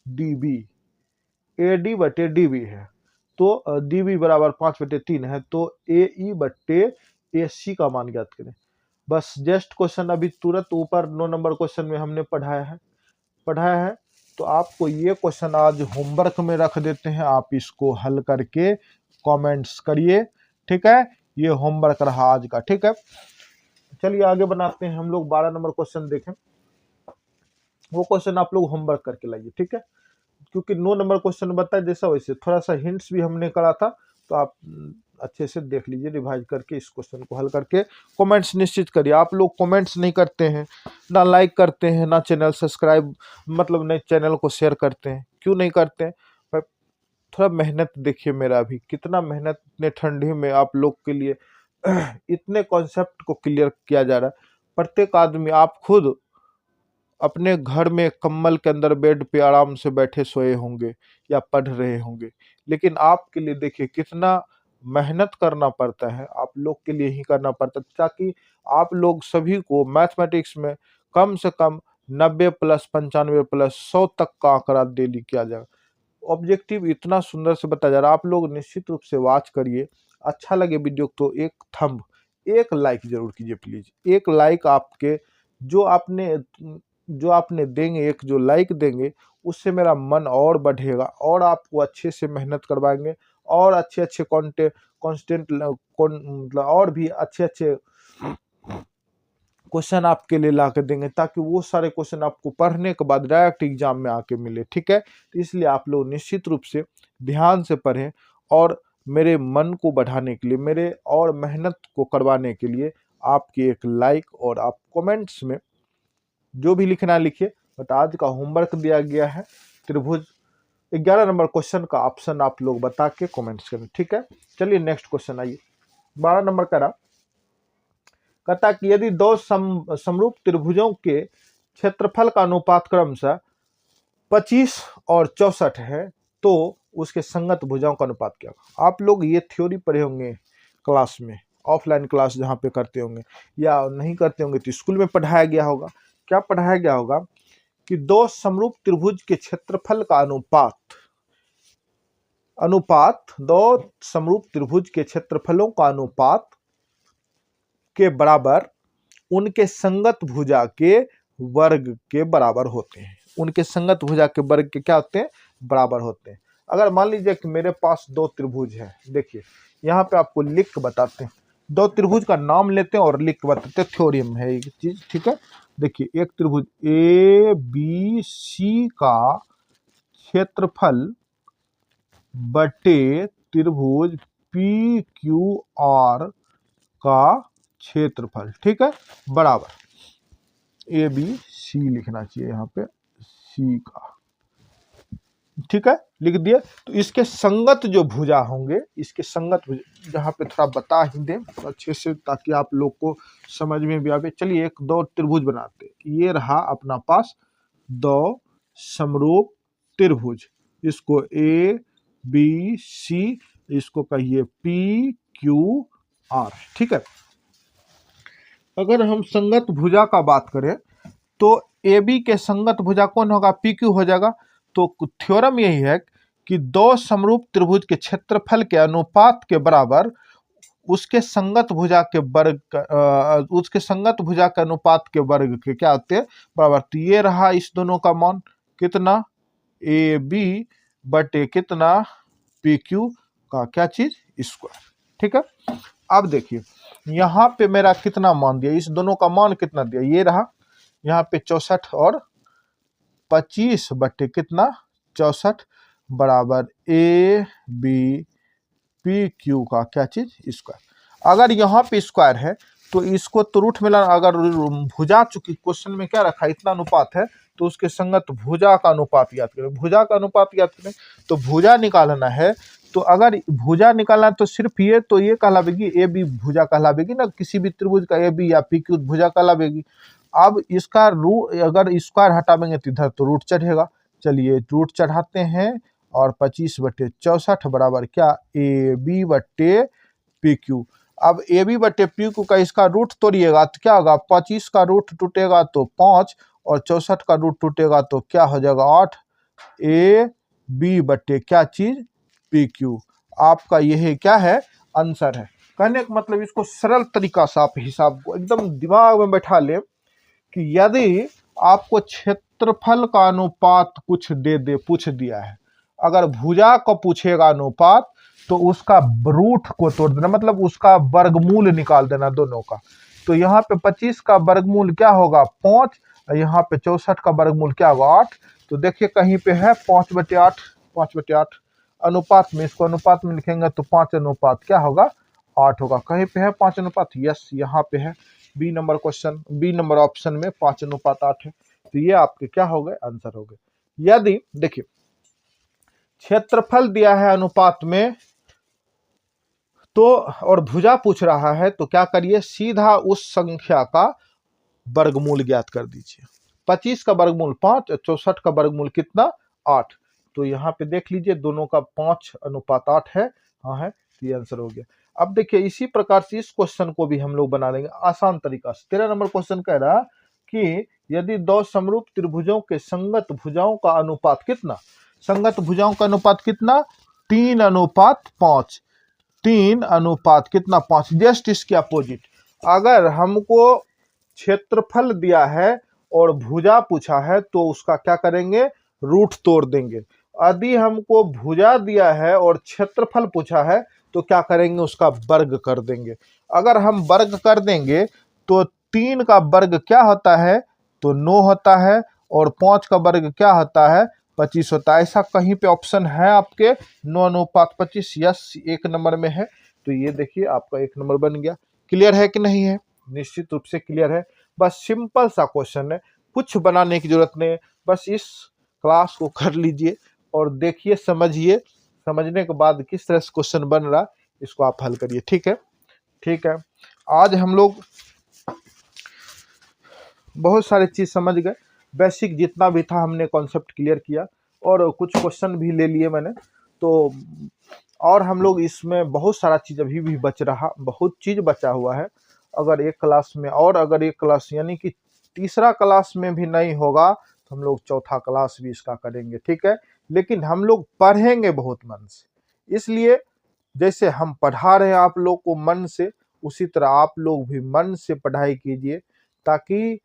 डीबी है, तो डीबी बराबर 5/3 है, तो ए बटे ए सी का मान ज्ञात करें। बस जस्ट क्वेश्चन अभी तुरंत ऊपर 9 नंबर क्वेश्चन में हमने पढ़ाया है, तो आपको ये क्वेश्चन आज होमवर्क में रख देते हैं, आप इसको हल करके कमेंट्स करिए, ठीक है। ये होमवर्क रहा आज का, ठीक है। चलिए आगे बनाते हैं हम लोग, 12 नंबर क्वेश्चन देखें, वो क्वेश्चन आप लोग होमवर्क करके लाइए, ठीक है, क्योंकि 9 नंबर क्वेश्चन बताया जैसा वैसे थोड़ा सा हिंट्स भी हमने करा था, तो आप अच्छे से देख लीजिए, रिवाइज करके इस क्वेश्चन को हल करके कमेंट्स निश्चित करिए। आप लोग कमेंट्स नहीं करते हैं, ना लाइक करते हैं, ना चैनल सब्सक्राइब, मतलब नए चैनल को शेयर करते हैं, क्यों नहीं करते हैं? पर थोड़ा मेहनत देखिए, मेरा भी कितना मेहनत, इतने ठंडी में आप लोग के लिए इतने कॉन्सेप्ट को क्लियर किया जा रहा है। प्रत्येक आदमी, आप खुद अपने घर में कंबल के अंदर बेड पे आराम से बैठे सोए होंगे या पढ़ रहे होंगे, लेकिन आपके लिए देखिए कितना मेहनत करना पड़ता है, आप लोग के लिए ही करना पड़ता है, ताकि आप लोग सभी को मैथमेटिक्स में कम से कम 90 प्लस 95 प्लस 100 तक का आंकड़ा डेली किया जाए। ऑब्जेक्टिव इतना सुंदर से बताया जा रहा है, आप लोग निश्चित रूप से वॉच करिए। अच्छा लगे वीडियो तो एक थंब, एक लाइक जरूर कीजिए प्लीज, एक लाइक आपके जो आपने देंगे, एक जो लाइक देंगे, उससे मेरा मन और बढ़ेगा, और आपको अच्छे से मेहनत करवाएंगे, और अच्छे अच्छे कॉन्स्टेंट मतलब और भी अच्छे अच्छे क्वेश्चन आपके लिए ला के देंगे, ताकि वो सारे क्वेश्चन आपको पढ़ने के बाद डायरेक्ट एग्जाम में आके मिले, ठीक है। तो इसलिए आप लोग निश्चित रूप से ध्यान से पढ़ें, और मेरे मन को बढ़ाने के लिए, मेरे और मेहनत को करवाने के लिए आपकी एक लाइक, और आप कमेंट्स में जो भी लिखना लिखिए। बट आज का होमवर्क दिया गया है त्रिभुज 11 नंबर क्वेश्चन का ऑप्शन आप लोग बता के कमेंट्स करें, ठीक है। चलिए नेक्स्ट क्वेश्चन आइए, 12 नंबर का कहता कि यदि दो समरूप त्रिभुजों के क्षेत्रफल का अनुपात क्रमशः 25 और 64 है, तो उसके संगत भुजाओं का अनुपात क्या होगा। आप लोग ये थ्योरी पढ़े होंगे क्लास में, ऑफलाइन क्लास जहाँ पे करते होंगे, या नहीं करते होंगे तो स्कूल में पढ़ाया गया होगा। क्या पढ़ाया गया होगा कि दो समरूप त्रिभुज के क्षेत्रफल का अनुपात दो समरूप त्रिभुज के क्षेत्रफलों का अनुपात के बराबर उनके संगत भुजा के वर्ग के बराबर होते हैं। उनके संगत भुजा के वर्ग के क्या होते हैं, बराबर होते हैं। अगर मान लीजिए कि मेरे पास दो त्रिभुज है, देखिए यहाँ पे आपको लिख के बताते हैं, दो त्रिभुज का नाम लेते हैं और लिख के बताते हैं, थ्योरम है ये चीज, ठीक है। देखिए एक त्रिभुज ए बी सी का क्षेत्रफल बटे त्रिभुज पी क्यू आर का क्षेत्रफल, ठीक है, बराबर ए बी सी लिखना चाहिए यहाँ पे, सी का, ठीक है, लिख दिए। तो इसके संगत जो भुजा होंगे, इसके संगत भुजा यहाँ पे थोड़ा बता ही दें अच्छे से, ताकि आप लोग को समझ में भी आवे। चलिए एक दो त्रिभुज बनाते हैं, ये रहा अपना पास दो समरूप त्रिभुज, इसको ए बी सी, इसको कहिए पी क्यू आर। ठीक है, अगर हम संगत भुजा का बात करें तो ए बी के संगत भुजा कौन होगा, पी क्यू हो जाएगा। तो थ्योरम यही है कि दो समरूप त्रिभुज के क्षेत्रफल के अनुपात के बराबर उसके संगत भुजा के वर्ग उसके संगत भुजा के अनुपात के वर्ग के क्या होते हैं, बराबर। तो ये रहा इस दोनों का मान कितना, ए बी बटे कितना पी क्यू का क्या चीज, स्क्वायर। ठीक है, अब देखिए यहाँ पे मेरा कितना मान दिया, इस दोनों का मान कितना दिया, ये रहा यहाँ पे 64 और 25 बटे कितना 64 बराबर ए बी पी क्यू का क्या चीज, स्क्वायर। अगर यहाँ पे स्क्वायर है तो इसको तो रूट में लाना, अगर भुजा, चूंकि क्वेश्चन में क्या रखा इतना अनुपात है तो उसके संगत भुजा का अनुपात याद करें, भुजा का अनुपात याद करें। तो भुजा निकालना है, तो अगर भुजा निकालना है तो सिर्फ ये, तो ये कहलावेगी ए बी भुजा कहलावेगी ना, किसी भी त्रिभुज का ए बी या पी क्यू भुजा कहलावेगी। अब इसका अगर स्क्वायर हटावेंगे तो इधर तो रूट चढ़ेगा, चलिए रूट चढ़ाते हैं, और 25 बटे 64 बराबर क्या, ए बी बटे पी क्यू। अब ए बी बटे पी क्यू का इसका रूट तोड़िएगा तो क्या होगा, 25 का रूट टूटेगा तो 5 और 64 का रूट टूटेगा तो क्या हो जाएगा 8, ए बी बटे क्या चीज, पी क्यू। आपका यही क्या है, आंसर है। कहने का मतलब इसको सरल तरीका से आप हिसाब को एकदम दिमाग में बैठा ले कि यदि आपको क्षेत्रफल का अनुपात कुछ पूछ दिया है, अगर भुजा को पूछेगा अनुपात तो उसका रूट को तोड़ देना, मतलब उसका वर्गमूल निकाल देना दोनों का। तो यहाँ पे 25 का वर्गमूल क्या होगा 5, यहाँ पे 64 का वर्गमूल क्या होगा 8। तो देखिए कहीं पे है 5/8, 5/8 अनुपात में, इसको अनुपात में लिखेंगे तो 5 अनुपात क्या होगा 8 होगा। कहीं पे है 5 अनुपात, यस यहाँ पे है, B number question, B number option में 5 अनुपात 8 है। तो ये आपके क्या हो गए, आंसर हो गए। यदि देखिए क्षेत्रफल दिया है अनुपात में तो, और भुजा पूछ रहा है, तो क्या करिए सीधा उस संख्या का वर्गमूल ज्ञात कर दीजिए। 25 का वर्गमूल 5, 64 का वर्गमूल कितना 8। तो यहाँ पे देख लीजिए दोनों का 5 अनुपात 8 है, हाँ है, तो ये आंसर हो गया। अब देखिए इसी प्रकार से इस क्वेश्चन को भी हम लोग बना लेंगे आसान तरीका से। 13 नंबर क्वेश्चन कह रहा कि यदि दो समरूप त्रिभुजों के संगत भुजाओं का अनुपात कितना, संगत भुजाओं का अनुपात कितना 3:5, 3:5 कितना 5, जस्ट इसके अपोजिट। अगर हमको क्षेत्रफल दिया है और भुजा पूछा है तो उसका क्या करेंगे, रूट तोड़ देंगे। यदि हमको भुजा दिया है और क्षेत्रफल पूछा है तो क्या करेंगे, उसका वर्ग कर देंगे। अगर हम वर्ग कर देंगे तो 3 का वर्ग क्या होता है, तो 9 होता है, और 5 का वर्ग क्या होता है 25 होता है। ऐसा कहीं पे ऑप्शन है आपके 9:25, यस 1 नंबर में है। तो ये देखिए आपका 1 नंबर बन गया। क्लियर है कि नहीं है, निश्चित रूप से क्लियर है। बस सिंपल सा क्वेश्चन है, कुछ बनाने की जरूरत नहीं है, बस इस क्लास को कर लीजिए और देखिए, समझिए, समझने के बाद किस तरह से क्वेश्चन बन रहा इसको आप हल करिए। ठीक है, ठीक है। आज हम लोग बहुत सारे चीज समझ गए, बेसिक जितना भी था हमने कॉन्सेप्ट क्लियर किया, और कुछ क्वेश्चन भी ले लिए मैंने। तो और हम लोग इसमें बहुत सारा चीज अभी भी बच रहा, बहुत चीज बचा हुआ है। अगर एक क्लास में, और अगर एक क्लास यानी कि तीसरा क्लास में भी नहीं होगा तो हम लोग चौथा क्लास भी इसका करेंगे। ठीक है, लेकिन हम लोग पढ़ेंगे बहुत मन से, इसलिए जैसे हम पढ़ा रहे हैं आप लोग को मन से, उसी तरह आप लोग भी मन से पढ़ाई कीजिए, ताकि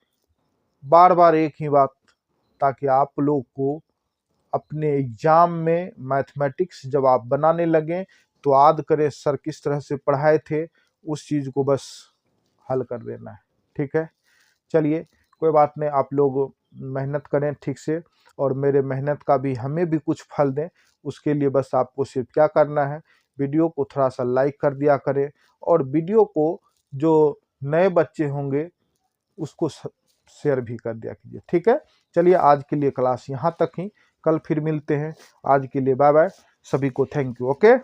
बार बार एक ही बात, ताकि आप लोग को अपने एग्जाम में मैथमेटिक्स जब आप बनाने लगें तो याद करें सर किस तरह से पढ़ाए थे, उस चीज़ को बस हल कर देना है। ठीक है, चलिए कोई बात नहीं, आप लोग मेहनत करें ठीक से, और मेरे मेहनत का भी हमें भी कुछ फल दें। उसके लिए बस आपको सिर्फ क्या करना है, वीडियो को थोड़ा सा लाइक कर दिया करें, और वीडियो को जो नए बच्चे होंगे उसको शेयर भी कर दिया कीजिए। ठीक है, चलिए आज के लिए क्लास यहाँ तक ही, कल फिर मिलते हैं। आज के लिए बाय बाय, सभी को थैंक यू। ओके।